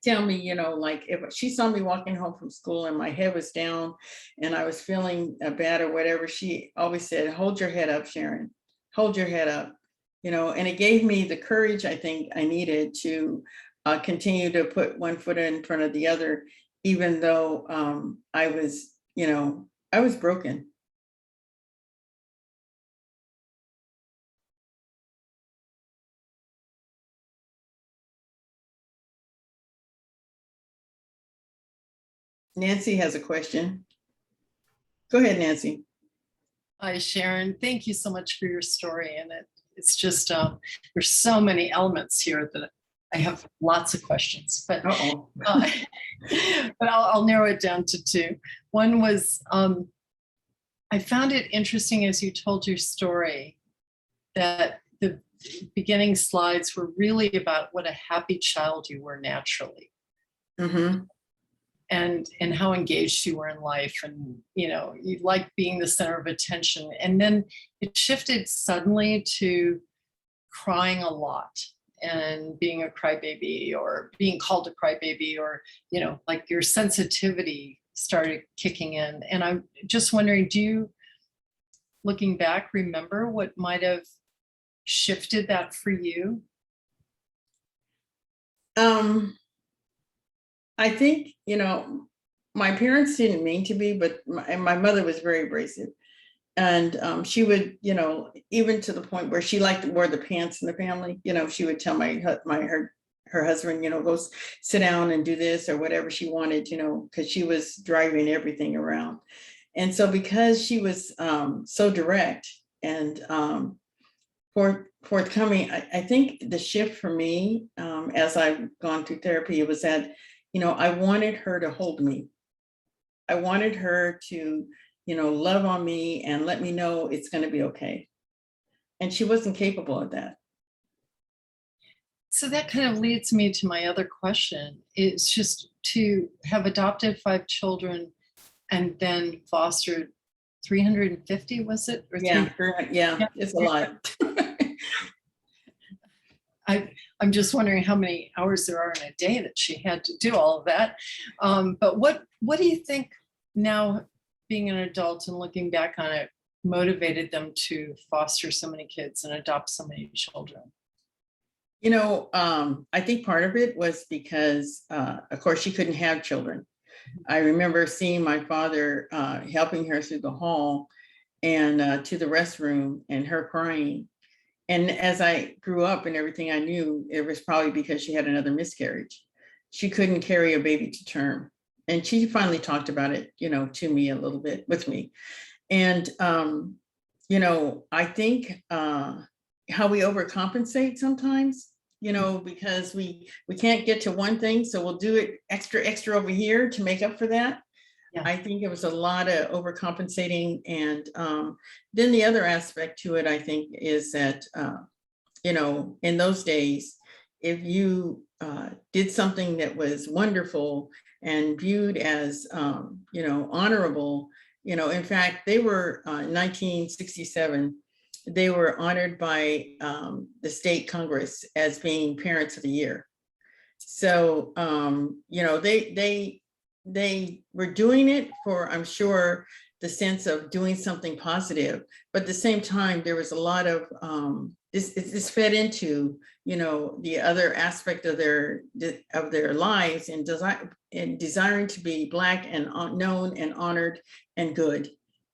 tell me, you know, like if she saw me walking home from school and my head was down and I was feeling bad or whatever, she always said, hold your head up, Sharon, hold your head up, you know, and it gave me the courage I think I needed to continue to put one foot in front of the other, even though I was, you know, I was broken. Nancy has a question. Go ahead, Nancy. Hi, Sharon. Thank you so much for your story. And it's just, there's so many elements here that I have lots of questions, but, but I'll narrow it down to two. One was, I found it interesting as you told your story that the beginning slides were really about what a happy child you were naturally. Mm-hmm. And how engaged you were in life, and you know, you liked being the center of attention. And then it shifted suddenly to crying a lot and being a crybaby, or being called a crybaby, or you know, like your sensitivity started kicking in. And I'm just wondering, do you, looking back, remember what might have shifted that for you? I think, you know, my parents didn't mean to be, but my mother was very abrasive. And she would, you know, even to the point where she liked to wear the pants in the family, you know, she would tell her husband, you know, go sit down and do this or whatever she wanted, you know, because she was driving everything around. And so because she was so direct and forthcoming, I think the shift for me as I've gone through therapy, it was that, you know, I wanted her to hold me. I wanted her to, you know, love on me and let me know it's going to be okay. And she wasn't capable of that. So that kind of leads me to my other question. It's just to have adopted 5 children and then fostered 350, was it? Or yeah, it's a lot. I'm just wondering how many hours there are in a day that she had to do all of that. But what do you think now, being an adult and looking back on it, motivated them to foster so many kids and adopt so many children? You know, I think part of it was because, of course, she couldn't have children. I remember seeing my father helping her through the hall and to the restroom and her crying. And as I grew up and everything, I knew it was probably because she had another miscarriage. She couldn't carry a baby to term. And she finally talked about it, you know, to me a little bit with me. And, I think how we overcompensate sometimes, because we can't get to one thing, so we'll do it extra over here to make up for that. Yeah. I think it was a lot of overcompensating. And then the other aspect to it, I think, is that, in those days, if you did something that was wonderful and viewed as, honorable, in fact, they were in 1967, they were honored by the state Congress as being Parents of the Year. So, they were doing it for, I'm sure, the sense of doing something positive, but at the same time, there was a lot of this fed into, the other aspect of their lives and desiring to be Black and known and honored and good.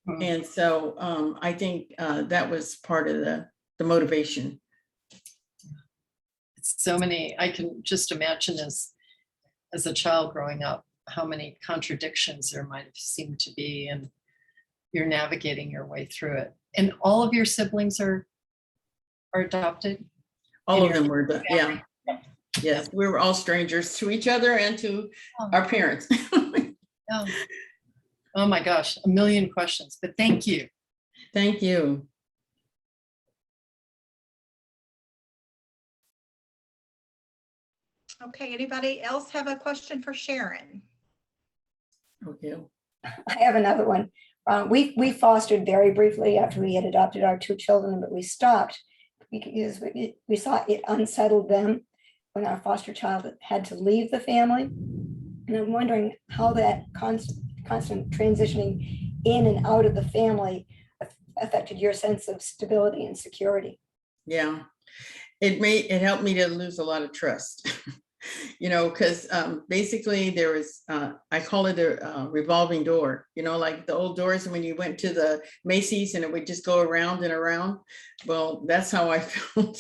Mhm. And so I think that was part of the motivation. So many, I can just imagine as a child growing up, how many contradictions there might have seemed to be, and you're navigating your way through it. And all of your siblings are adopted? All And of them were, yeah. Yes, we were all strangers to each other and to our parents. Oh. Oh my gosh, a million questions, but thank you. Thank you. Okay, anybody else have a question for Sharon? Okay. I have another one. We fostered very briefly after we had adopted our 2 children, but we stopped because we saw it unsettled them when our foster child had to leave the family. And I'm wondering how that constant transitioning in and out of the family affected your sense of stability and security. Yeah, it helped me to lose a lot of trust. Because basically there was, I call it a revolving door, like the old doors when you went to the Macy's and it would just go around and around. Well, that's how I felt.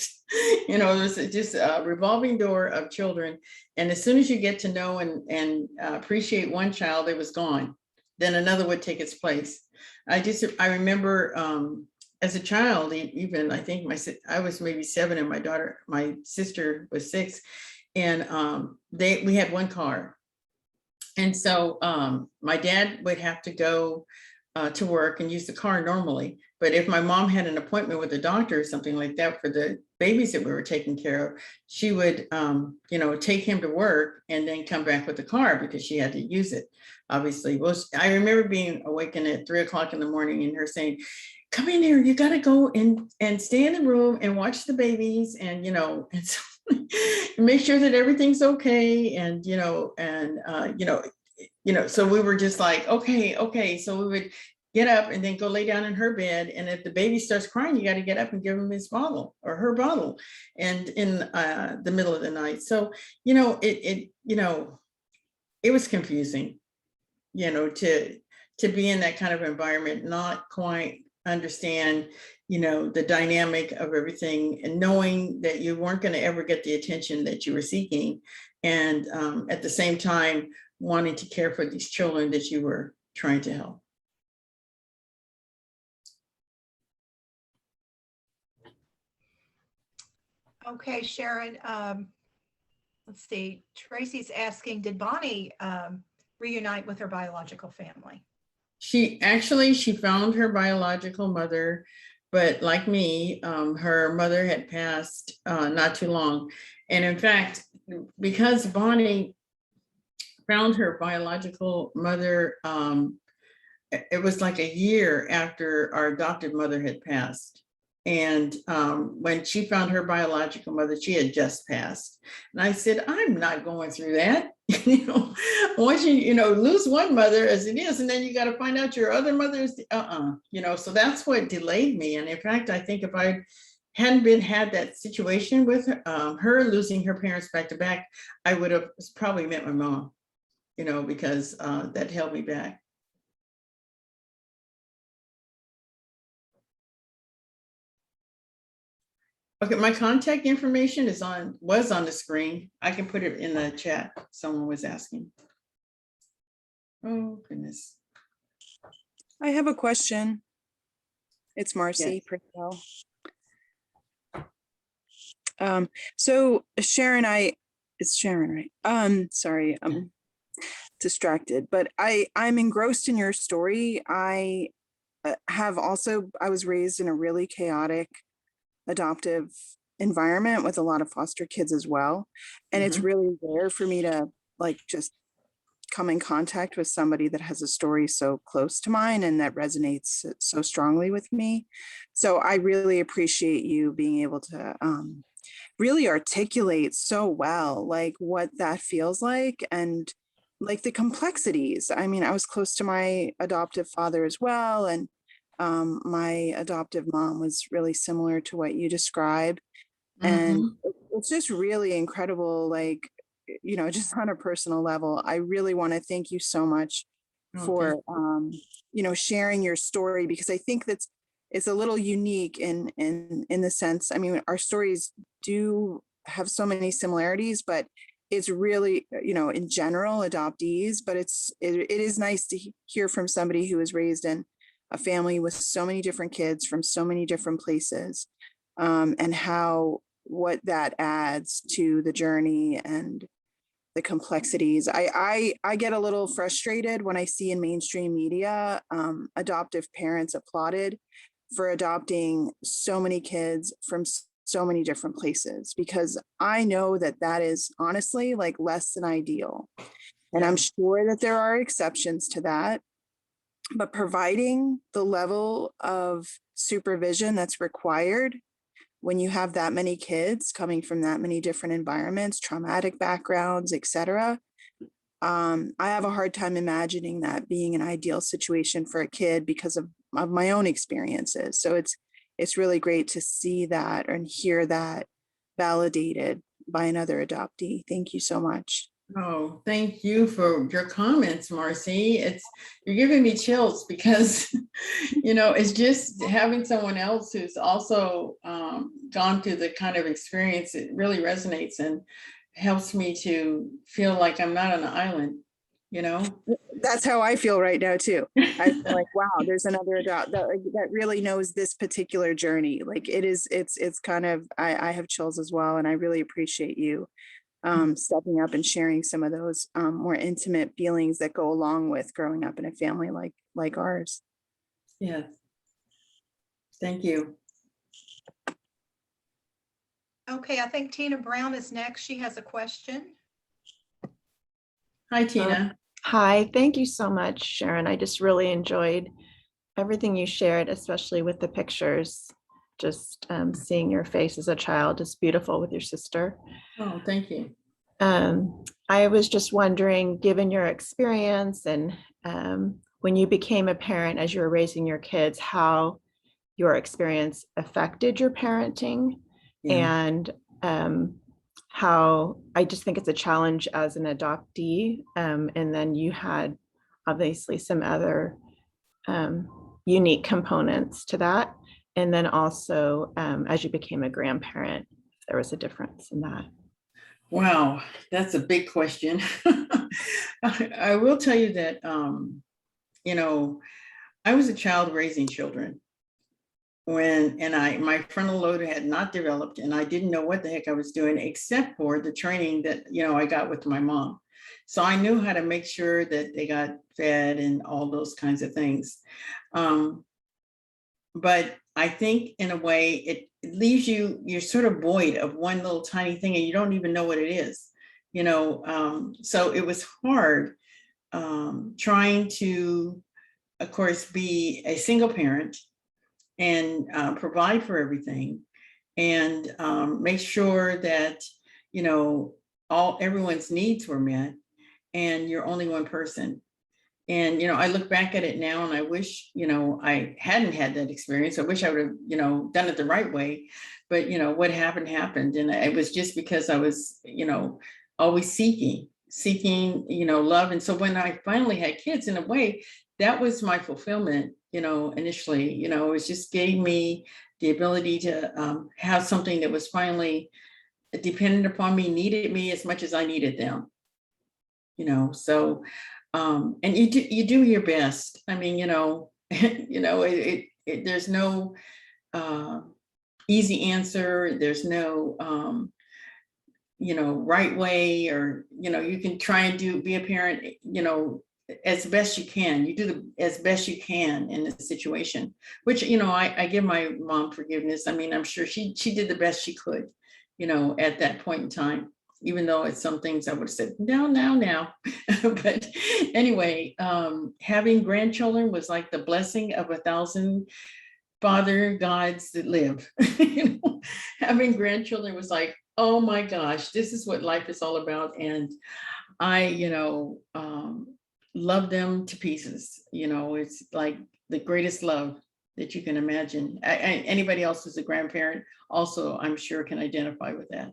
There's just a revolving door of children. And as soon as you get to know and appreciate one child, it was gone. Then another would take its place. I remember as a child, even I think I was maybe 7 and my sister was 6. And we had one car. And so my dad would have to go to work and use the car normally. But if my mom had an appointment with a doctor or something like that for the babies that we were taking care of, she would, take him to work and then come back with the car because she had to use it, obviously. Well, I remember being awakened at 3 o'clock in the morning and her saying, come in here, you got to go and stay in the room and watch the babies and, and so make sure that everything's okay. And, so we were just like, okay. So we would get up and then go lay down in her bed. And if the baby starts crying, you got to get up and give him his bottle or her bottle and in the middle of the night. So, it was confusing, to be in that kind of environment, not quite understand, the dynamic of everything and knowing that you weren't going to ever get the attention that you were seeking. And at the same time, wanting to care for these children that you were trying to help. Okay, Sharon, let's see. Tracy's asking, did Bonnie reunite with her biological family? She found her biological mother, but like me, her mother had passed not too long. And in fact, because Bonnie found her biological mother, it was like a year after our adopted mother had passed. And when she found her biological mother, she had just passed. And I said, I'm not going through that. Once you lose one mother as it is, and then you got to find out your other mother is, so that's what delayed me. And in fact, I think if I hadn't had that situation with her losing her parents back to back, I would have probably met my mom, because that held me back. Okay, my contact information was on the screen. I can put it in the chat. Someone was asking. Oh, goodness. I have a question. It's Marcie Purcell. So Sharon, it's Sharon, right? Sorry, I'm distracted, but I'm engrossed in your story. I was raised in a really chaotic adoptive environment with a lot of foster kids as well. And it's really rare for me to like just come in contact with somebody that has a story so close to mine and that resonates so strongly with me. So I really appreciate you being able to really articulate so well, like what that feels like and like the complexities. I mean, I was close to my adoptive father as well. And my adoptive mom was really similar to what you describe. And it's just really incredible, like, just on a personal level, I really want to thank you so much for, sharing your story, because I think it's a little unique in the sense, I mean, our stories do have so many similarities, but it's really, in general, adoptees, but it is nice to hear from somebody who was raised in a family with so many different kids from so many different places, and what that adds to the journey and the complexities. I get a little frustrated when I see in mainstream media adoptive parents applauded for adopting so many kids from so many different places, because I know that is honestly like less than ideal. And I'm sure that there are exceptions to that, but providing the level of supervision that's required when you have that many kids coming from that many different environments, traumatic backgrounds, etc. I have a hard time imagining that being an ideal situation for a kid because of my own experiences. So it's really great to see that and hear that validated by another adoptee. Thank you so much. Oh, thank you for your comments, Marcie. You're giving me chills because, it's just having someone else who's also gone through the kind of experience. It really resonates and helps me to feel like I'm not on an island, That's how I feel right now too. I feel like, wow, there's another adopt that really knows this particular journey. Like it's kind of, I have chills as well. And I really appreciate you stepping up and sharing some of those more intimate feelings that go along with growing up in a family like ours. Yeah. Thank you. Okay, I think Tina Brown is next. She has a question. Hi, Tina. Hi, thank you so much, Sharon. I just really enjoyed everything you shared, especially with the pictures. Just seeing your face as a child is beautiful with your sister. Oh, thank you. I was just wondering, given your experience and when you became a parent as you were raising your kids, how your experience affected your parenting, and how I just think it's a challenge as an adoptee. And then you had obviously some other unique components to that. And then also as you became a grandparent, if there was a difference in that. Wow, that's a big question. I will tell you that, I was a child raising children my frontal lobe had not developed, and I didn't know what the heck I was doing except for the training that, I got with my mom. So I knew how to make sure that they got fed and all those kinds of things. But I think in a way it leaves you're sort of void of one little tiny thing and you don't even know what it is, so it was hard trying to, of course, be a single parent and provide for everything and make sure that, everyone's needs were met, and you're only one person. And, I look back at it now and I wish, I hadn't had that experience. I wish I would have, done it the right way. But, what happened. And it was just because I was, always seeking, love. And so when I finally had kids, in a way, that was my fulfillment, initially, it was just gave me the ability to have something that was finally dependent upon me, needed me as much as I needed them, so and you do your best. I mean, there's no easy answer. There's no, right way, or, you can try and be a parent, as best you can. You do as best you can in the situation, which, I give my mom forgiveness. I mean, I'm sure she did the best she could, at that point in time, even though it's some things I would have said, now. But anyway, having grandchildren was like the blessing of 1,000 father gods that live. Having grandchildren was like, oh my gosh, this is what life is all about. And I, love them to pieces. It's like the greatest love that you can imagine. Anybody else who's a grandparent also, I'm sure, can identify with that.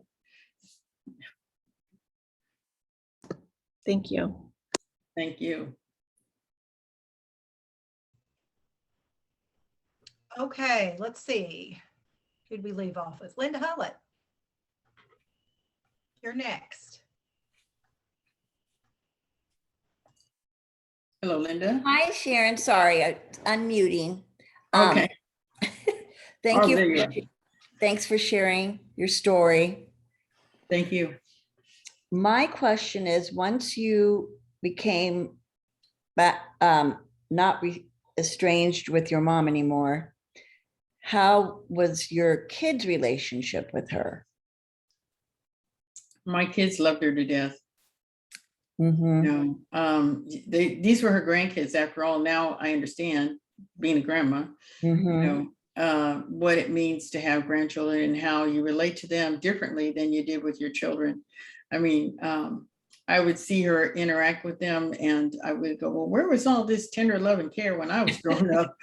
Thank you. Thank you. Okay, let's see. Who'd we leave off with? Linda Hullett. You're next. Hello, Linda. Hi, Sharon. Sorry, unmuting. Okay. Thank Oh, you. there you are. Thanks for sharing your story. Thank you. My question is, once you became not estranged with your mom anymore, how was your kids' relationship with her? My kids loved her to death. Mm-hmm. These were her grandkids after all. Now I understand, being a grandma, what it means to have grandchildren and how you relate to them differently than you did with your children. I mean, I would see her interact with them and I would go, well, where was all this tender love and care when I was growing up?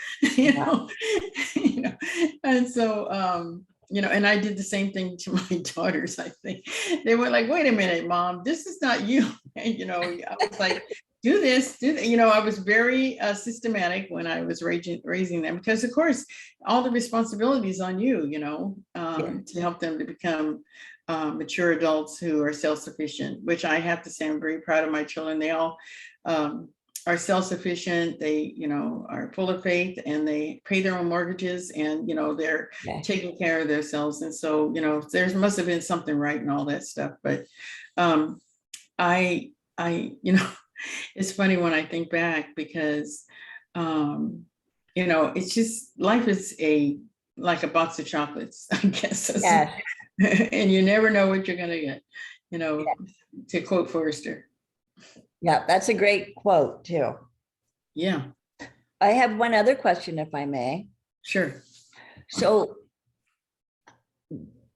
And so, and I did the same thing to my daughters. I think they were like, wait a minute, Mom, this is not you. I was like, do this. I was very systematic when I was raising them, because of course, all the responsibilities on you, to help them to become mature adults who are self-sufficient, which I have to say, I'm very proud of my children. They all are self-sufficient. They, are full of faith, and they pay their own mortgages, and, they're taking care of themselves. And so, there must have been something right and all that stuff. But I, it's funny when I think back, because, it's just, life is like a box of chocolates, I guess. Yes. And you never know what you're going to get, to quote Forrester. Yeah, that's a great quote too. Yeah. I have one other question, if I may. Sure. So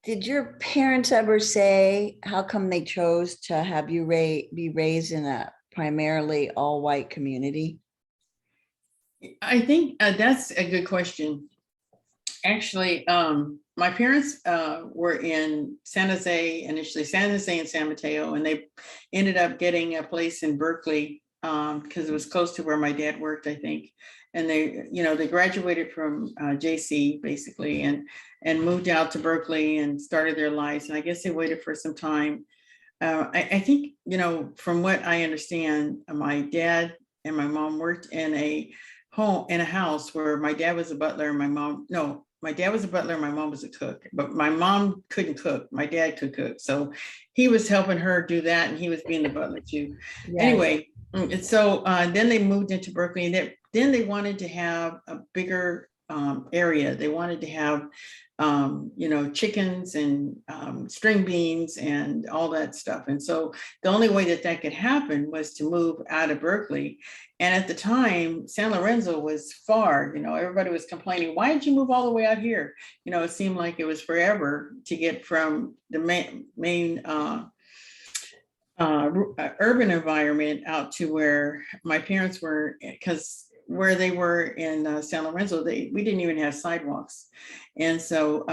did your parents ever say how come they chose to have you be raised in a primarily all-white community? I think that's a good question. Actually, my parents were in San Jose, initially San Jose and San Mateo, and they ended up getting a place in Berkeley because it was close to where my dad worked, I think. And they graduated from JC basically, and moved out to Berkeley and started their lives. And I guess they waited for some time. I think, from what I understand, my dad and my mom worked in a house where my dad was a butler and my dad was a butler and my mom was a cook, but my mom couldn't cook. My dad could cook. So he was helping her do that, and he was being the butler too. Yes. Anyway, and so then they moved into Berkeley, and then they wanted to have a bigger area. They wanted to have, chickens and string beans and all that stuff. And so the only way that could happen was to move out of Berkeley. And at the time, San Lorenzo was far, everybody was complaining, why did you move all the way out here? It seemed like it was forever to get from the main urban environment out to where my parents were, because where they were in San Lorenzo, we didn't even have sidewalks. And so,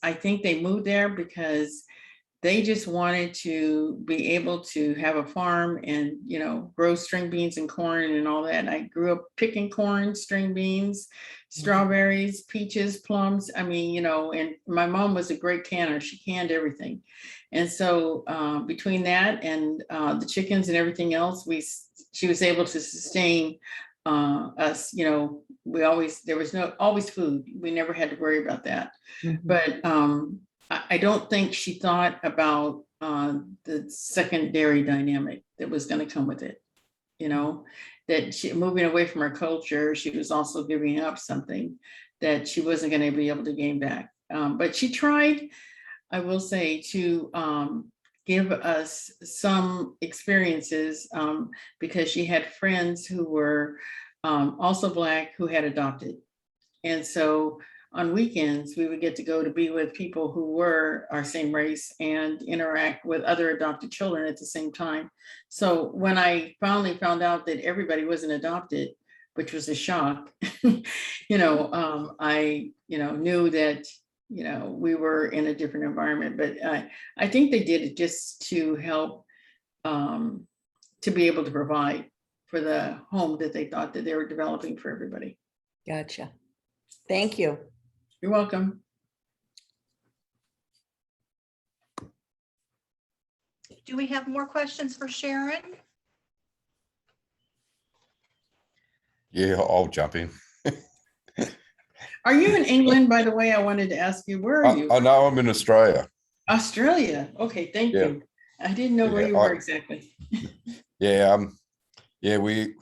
I think they moved there because they just wanted to be able to have a farm and, grow string beans and corn and all that. I grew up picking corn, string beans, strawberries, peaches, plums. I mean, and my mom was a great canner. She canned everything. And so between that and the chickens and everything else, she was able to sustain us, there was always food. We never had to worry about that. Mhm. But I don't think she thought about the secondary dynamic that was going to come with it. That she moving away from her culture, she was also giving up something that she wasn't going to be able to gain back. But she tried, I will say, to give us some experiences because she had friends who were also Black who had adopted. And so on weekends, we would get to go to be with people who were our same race and interact with other adopted children at the same time. So when I finally found out that everybody wasn't adopted, which was a shock, I knew that, we were in a different environment, but I think they did it just to help to be able to provide for the home that they thought that they were developing for everybody. Gotcha. Thank you. You're welcome. Do we have more questions for Sharon? Yeah, I'll jump in. Are you in England, by the way? I wanted to ask you, where are you? I know I'm in Australia. Australia. Okay, thank Yeah. you. I didn't know where Yeah, you were exactly. Yeah,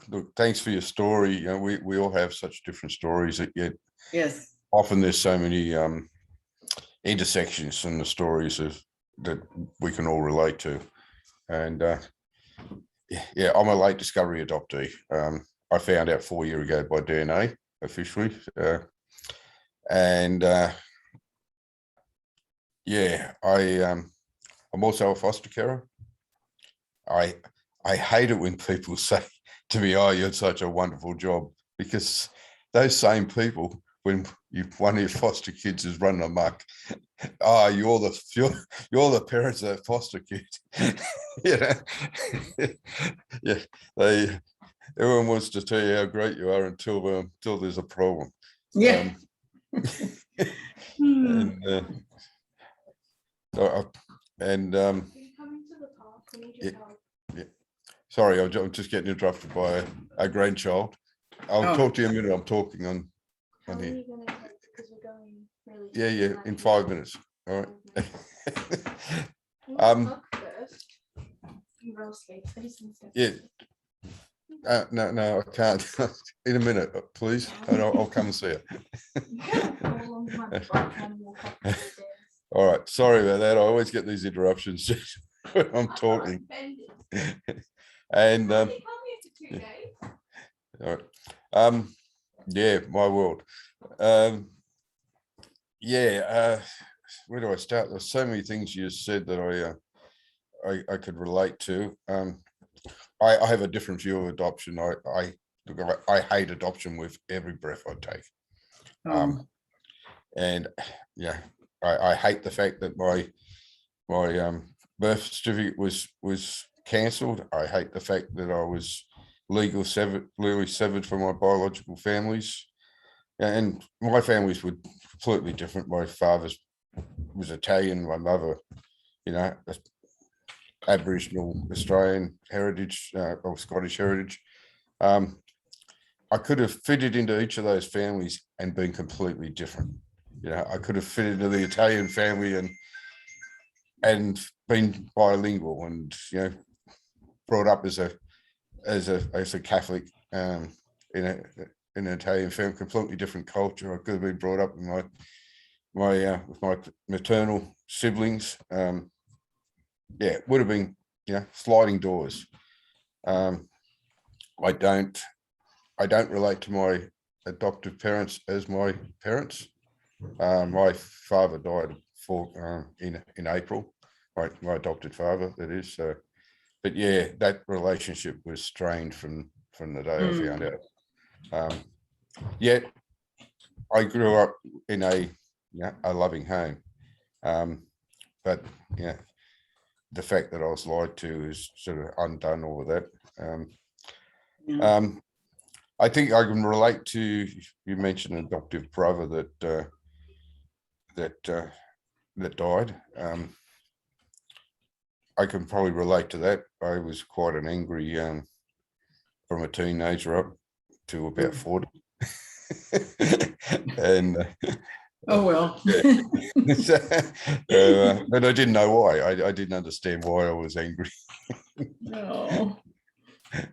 look, thanks for your story. We all have such different stories that yet Yes. often there's so many intersections in the stories that we can all relate to. And yeah, I'm a late discovery adoptee. I found out 4 years ago by DNA officially. Yeah, I'm also a foster carer. I hate it when people say to me, "Oh, you're such a wonderful job," because those same people, when one of your foster kids is running amok, "Oh, you're the parents of that foster kid." Yeah, everyone wants to tell you how great you are until there's a problem. Yeah. Sorry, I'm just getting interrupted by a grandchild. I'll talk to you in a minute. I'm talking on here. Yeah, in 5 minutes. All right. Yeah. No, I can't. In a minute, please, and I'll come and see you. All right. Sorry about that. I always get these interruptions when I'm talking. And all right. Yeah, my world. Where do I start? There's so many things you said that I could relate to. I have a different view of adoption. I hate adoption with every breath I take. And yeah, I hate the fact that my birth certificate was cancelled. I hate the fact that I was legally severed from my biological families. And my families were completely different. My father was Italian, my mother, Aboriginal Australian heritage or Scottish heritage. I could have fitted into each of those families and been completely different. I could have fitted into the Italian family and been bilingual and brought up as a Catholic in an Italian family, completely different culture. I could have been brought up with my maternal siblings. It would have been sliding doors. I don't relate to my adoptive parents as my parents. My father died in April. My adopted father, that is. But yeah, that relationship was strained from the day I found out. Yet I grew up in a loving home. But the fact that I was lied to is sort of undone all of that. I think I can relate to, you mentioned an adoptive brother that died. I can probably relate to that. I was quite an angry from a teenager up. to about 40. And Oh, well. but I didn't know why. I didn't understand why I was angry. No.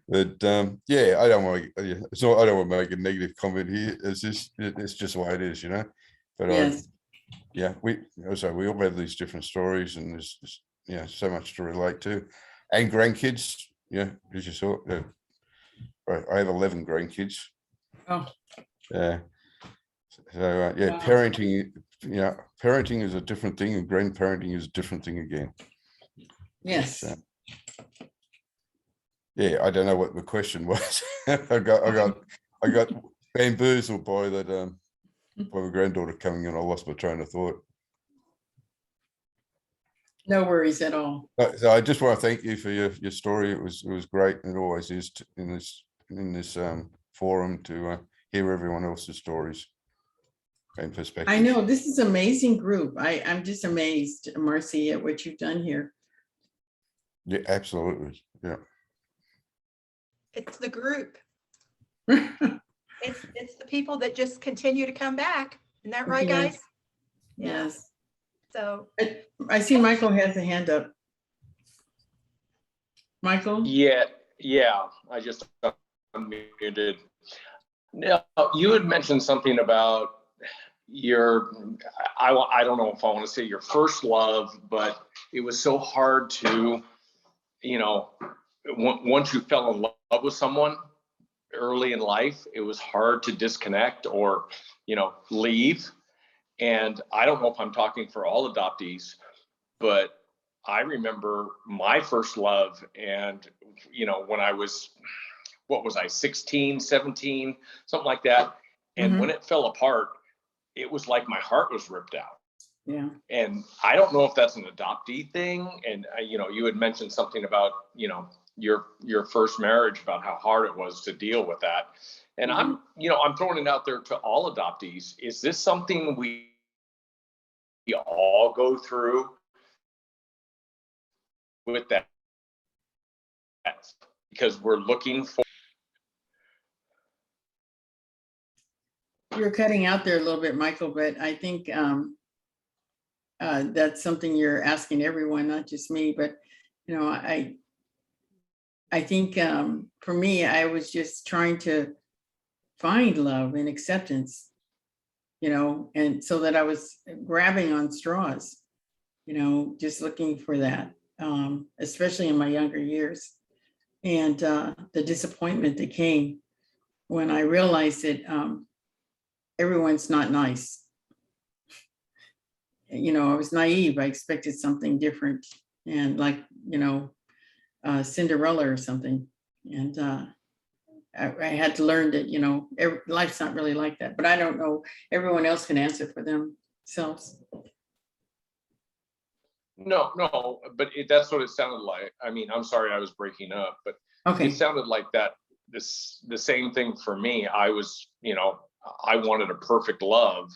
But yeah, I don't want to. It's not. I don't want to make a negative comment here. It's just the way it is, you know. But Yes. yeah, we all have these different stories, and there's just, so much to relate to, and grandkids. Yeah, as you saw. I have 11 grandkids. Oh. Yeah. So yeah, Wow. parenting is a different thing, and grandparenting is a different thing again. Yes. So, yeah, I don't know what the question was. I got bamboozled by that by my granddaughter coming in. I lost my train of thought. No worries at all. So I just want to thank you for your story. It was great, and it always is in this forum to hear everyone else's stories and perspectives. I know this is an amazing group. I'm just amazed, Marcie, at what you've done here. Yeah, absolutely. Yeah. It's the group. It's the people that just continue to come back. Isn't that right, Yes. guys? Yeah. Yes. So I see Michael has a hand up. Michael? Yeah, I just unmuted. Now, you had mentioned something about I don't know if I want to say your first love, but it was so hard to, once you fell in love with someone early in life, it was hard to disconnect or, leave. And I don't know if I'm talking for all adoptees, but I remember my first love, and, when I was, 16, 17, something like that. And when it fell apart, it was like my heart was ripped out. Yeah. And I don't know if that's an adoptee thing. And, you had mentioned something about, your first marriage, about how hard it was to deal with that. And I'm throwing it out there to all adoptees. Is this something we all go through with that? Because we're looking for. You're cutting out there a little bit, Michael, but I think that's something you're asking everyone, not just me. But I think for me, I was just trying to find love and acceptance, and so that I was grabbing on straws, just looking for that, especially in my younger years. And the disappointment that came when I realized that everyone's not nice. I was naive. I expected something different, and like, Cinderella or something. And I had to learn that, life's not really like that. But I don't know. Everyone else can answer for themselves. No, but that's what it sounded like. I mean, I'm sorry I was breaking up, but Okay. It sounded like that. The same thing for me. I was, I wanted a perfect love,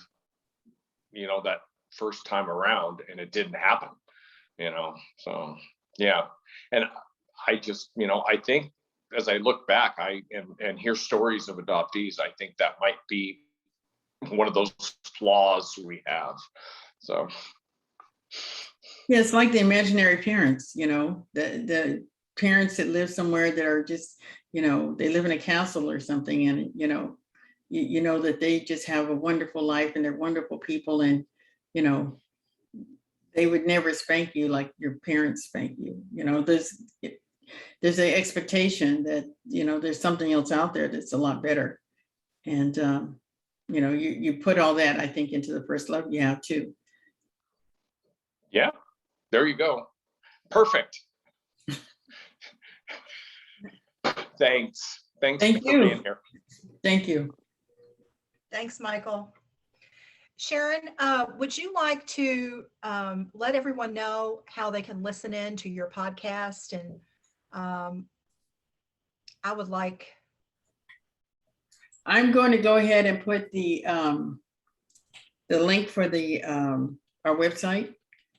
that first time around, and it didn't happen, so yeah. And I just, I think as I look back, and hear stories of adoptees, I think that might be one of those flaws we have. So Yeah, it's like the imaginary parents, the parents that live somewhere that are just, they live in a castle or something, and you know that they just have a wonderful life and they're wonderful people, and they would never spank you like your parents spank you. There's an expectation that there's something else out there that's a lot better, and you put all that, I think, into the first love you have too. Yeah, there you go. Perfect. Thanks Thank for you. being here. Thank you. thanks, Michael. Sharon, would you like to let everyone know how they can listen in to your podcast? And I'm going to go ahead and put the link for our website,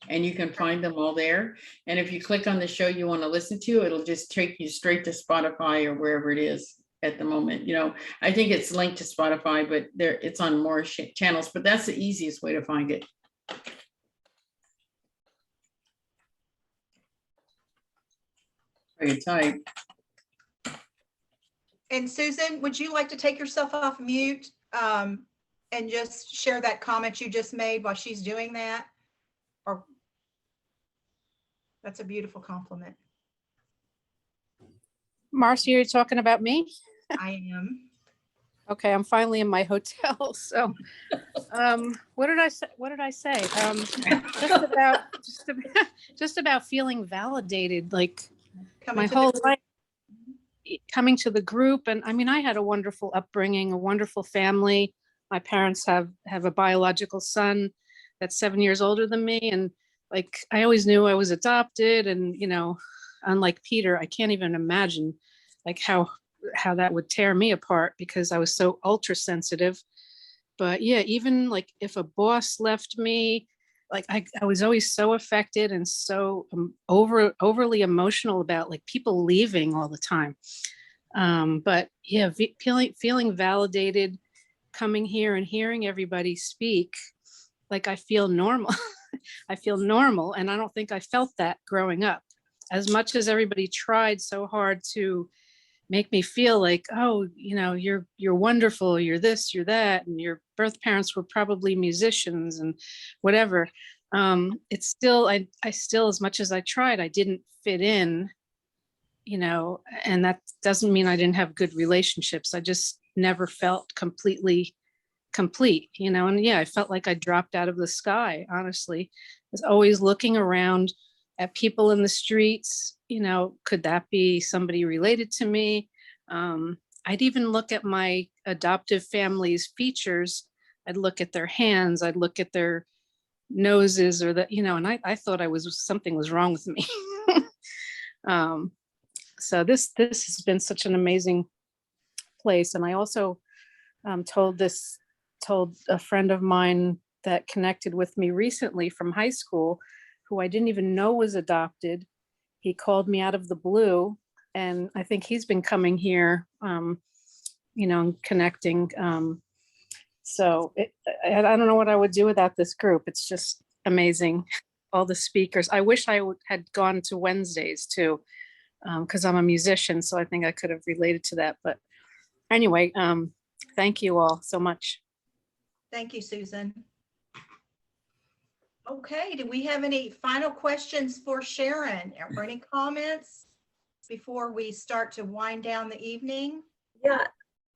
and you can find them all there. And if you click on the show you want to listen to, it'll just take you straight to Spotify or wherever it is. at the moment. You know, I think it's linked to Spotify, but it's on more channels, but that's the easiest way to find it. Very tight. And Susan, would you like to take yourself off mute and just share that comment you just made while she's doing that? Or that's a beautiful compliment. Marcie, are you talking about me? I am. Okay, I'm finally in my hotel. So, what did I say? What did I say? Just about feeling validated, like my whole life, coming to the group. And I mean, I had a wonderful upbringing, a wonderful family. My parents have a biological son that's 7 years older than me, and like I always knew I was adopted. And you know, unlike Peter, I can't even imagine like how that would tear me apart because I was so ultra sensitive. But yeah, even like if a boss left me, like I was always so affected and so overly emotional about like people leaving all the time. But yeah, feeling validated, coming here and hearing everybody speak, like I feel normal. I feel normal, and I don't think I felt that growing up. As much as everybody tried so hard to make me feel like, oh, you know, you're wonderful, you're this, you're that, and your birth parents were probably musicians and whatever. It's still, I still, as much as I tried, I didn't fit in, you know, and that doesn't mean I didn't have good relationships. I just never felt completely complete, you know, and yeah, I felt like I dropped out of the sky, honestly. I was always looking around at people in the streets, you know, could that be somebody related to me? I'd even look at my adoptive family's features. I'd look at their hands, I'd look at their noses or that, you know, and I thought something was wrong with me. So this has been such an amazing place. And I also told a friend of mine that connected with me recently from high school, who I didn't even know was adopted. He called me out of the blue, and I think he's been coming here, you know, connecting. So I don't know what I would do without this group. It's just amazing. All the speakers. I wish I had gone to Wednesdays too, because I'm a musician, so I think I could have related to that. But anyway, thank you all so much. Thank you, Susan. Okay, do we have any final questions for Sharon or any comments before we start to wind down the evening? Yeah,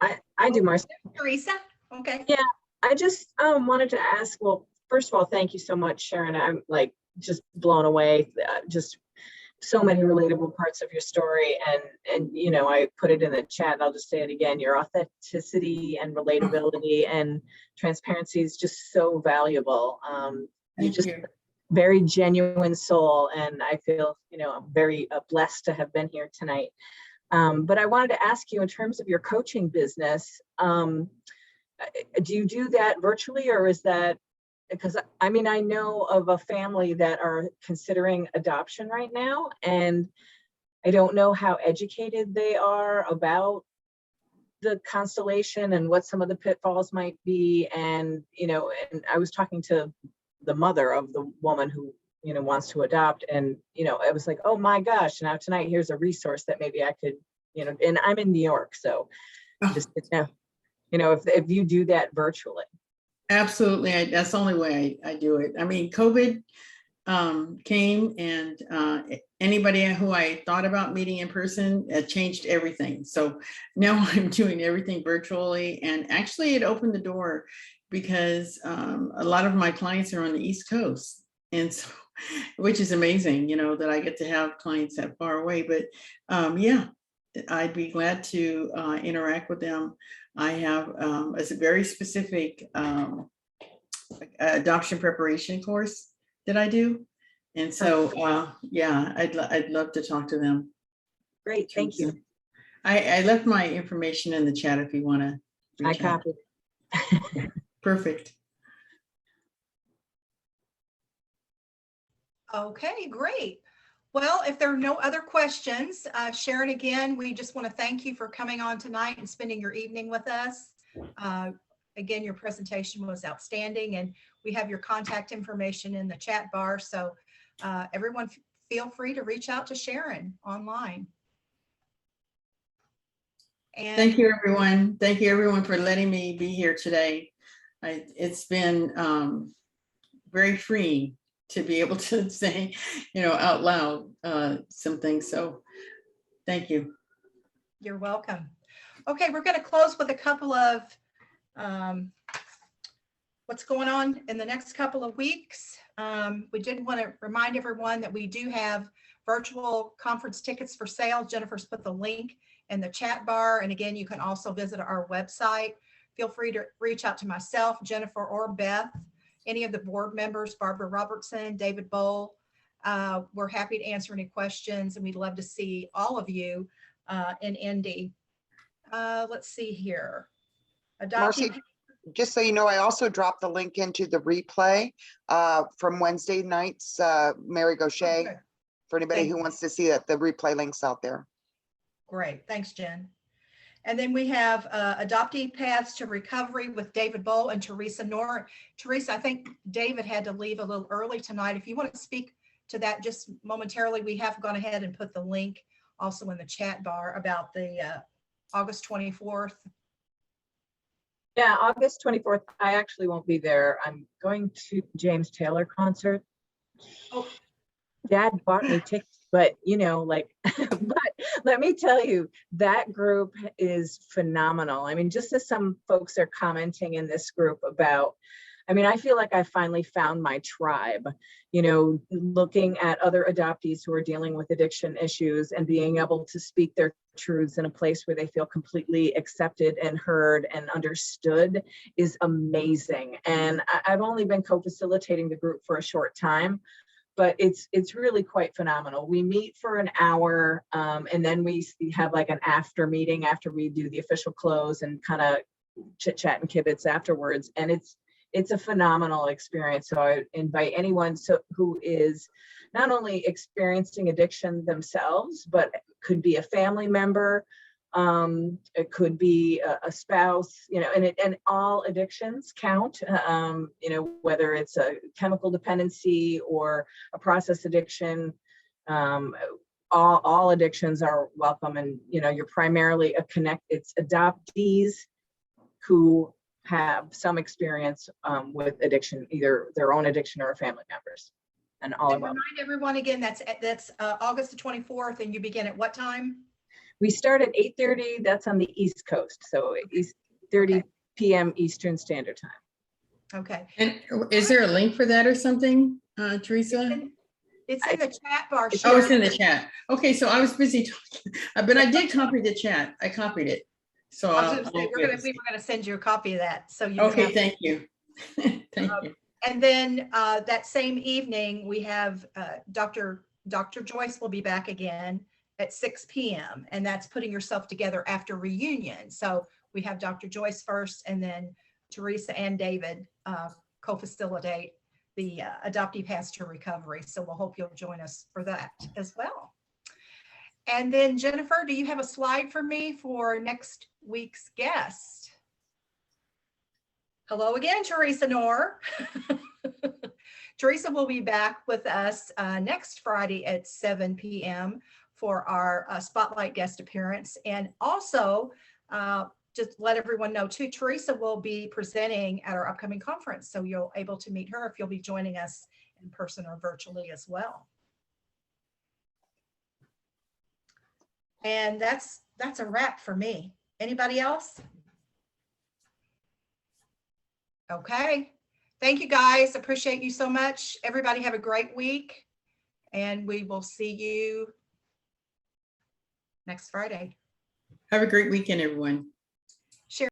I do, Marcie. Teresa, okay. Yeah, I just wanted to ask, well, first of all, thank you so much, Sharon. I'm like just blown away. Just so many relatable parts of your story. And you know, I put it in the chat, I'll just say it again, your authenticity and relatability and transparency is just so valuable. You're just a very genuine soul, and I feel, you know, I'm very blessed to have been here tonight. But I wanted to ask you, in terms of your coaching business, do you do that virtually, or is that, because I mean, I know of a family that are considering adoption right now, and I don't know how educated they are about the constellation and what some of the pitfalls might be. And, you know, and I was talking to the mother of the woman who, you know, wants to adopt, and, you know, I was like, oh my gosh, now tonight here's a resource that maybe I could, you know, and I'm in New York, so just, you know, if you do that virtually. Absolutely, that's the only way I do it. I mean, COVID came, and anybody who I thought about meeting in person changed everything. So now I'm doing everything virtually, and actually it opened the door because a lot of my clients are on the East Coast, and so, which is amazing, you know, that I get to have clients that far away. But yeah, I'd be glad to interact with them. I have a very specific adoption preparation course that I do. And so, yeah, I'd love to talk to them. Great, thank you. I left my information in the chat if you want to. I copied. Perfect. Okay, great. Well, if there are no other questions, Sharon, again, we just want to thank you for coming on tonight and spending your evening with us. Again, your presentation was outstanding, and we have your contact information in the chat bar. So everyone feel free to reach out to Sharon online. And Thank you, everyone. Thank you, everyone, for letting me be here today. It's been very freeing to be able to say, out loud some things. So thank you. You're welcome. Okay, we're going to close with a couple of what's going on in the next couple of weeks. We did want to remind everyone that we do have virtual conference tickets for sale. Jennifer's put the link in the chat bar. And again, you can also visit our website. Feel free to reach out to myself, Jennifer, or Beth, any of the board members, Barbara Robertson, David Bowl. We're happy to answer any questions, and we'd love to see all of you in Indy. Let's see here. Marcie, just so you know, I also dropped the link into the replay from Wednesday night's Mary Gaucher. Okay. For anybody Thank who you. wants to see that, the replay link's out there. Great, thanks, Jen. And then we have Adoptee Paths to Recovery with David Bowl and Teresa Nor. Teresa, I think David had to leave a little early tonight. If you want to speak to that just momentarily, we have gone ahead and put the link also in the chat bar about the August 24th. Yeah, August 24th, I actually won't be there. I'm going to James Taylor concert. Oh. Dad bought me tickets, but but let me tell you, that group is phenomenal. I mean, just as some folks are commenting in this group about, I feel like I finally found my tribe, looking at other adoptees who are dealing with addiction issues and being able to speak their truths in a place where they feel completely accepted and heard and understood is amazing. And I've only been co-facilitating the group for a short time, but it's really quite phenomenal. We meet for an hour, and then we have like an after meeting after we do the official close and kind of chit chat and kibitz afterwards. And it's a phenomenal experience. So I invite anyone who is not only experiencing addiction themselves, but could be a family member, it could be a spouse, and all addictions count, whether it's a chemical dependency or a process addiction, all addictions are welcome. And, you're primarily it's adoptees who have some experience with addiction, either their own addiction or a family member's, and all And remind everyone again, that's August the 24th, and you begin at what time? We start at 8:30. That's on the East Coast, so 8:30 p.m. Eastern Standard Time. Okay. And is there a link for that or something, Teresa? It's in the chat bar. Oh, it's in the chat. Okay, so I was busy talking, but I did copy the chat. I copied it. So I was gonna say, we were going to send you a copy of that. So you okay, have, thank you. Thank you. And then that same evening, we have Dr. Joyce will be back again at 6 p.m. and that's putting yourself together after reunion. So we have Dr. Joyce first, and then Teresa and David co-facilitate the Adoptee Paths to Recovery. So we'll hope you'll join us for that as well. And then Jennifer, do you have a slide for me for next week's guest? Hello again, Teresa Noor. Teresa will be back with us next Friday at 7 p.m. for our spotlight guest appearance. And also, just let everyone know too, Teresa will be presenting at our upcoming conference. So you'll able to meet her if you'll be joining us in person or virtually as well. And that's a wrap for me. Anybody else? Okay. Thank you guys. Appreciate you so much. Everybody have a great week, and we will see you next Friday. Have a great weekend, everyone.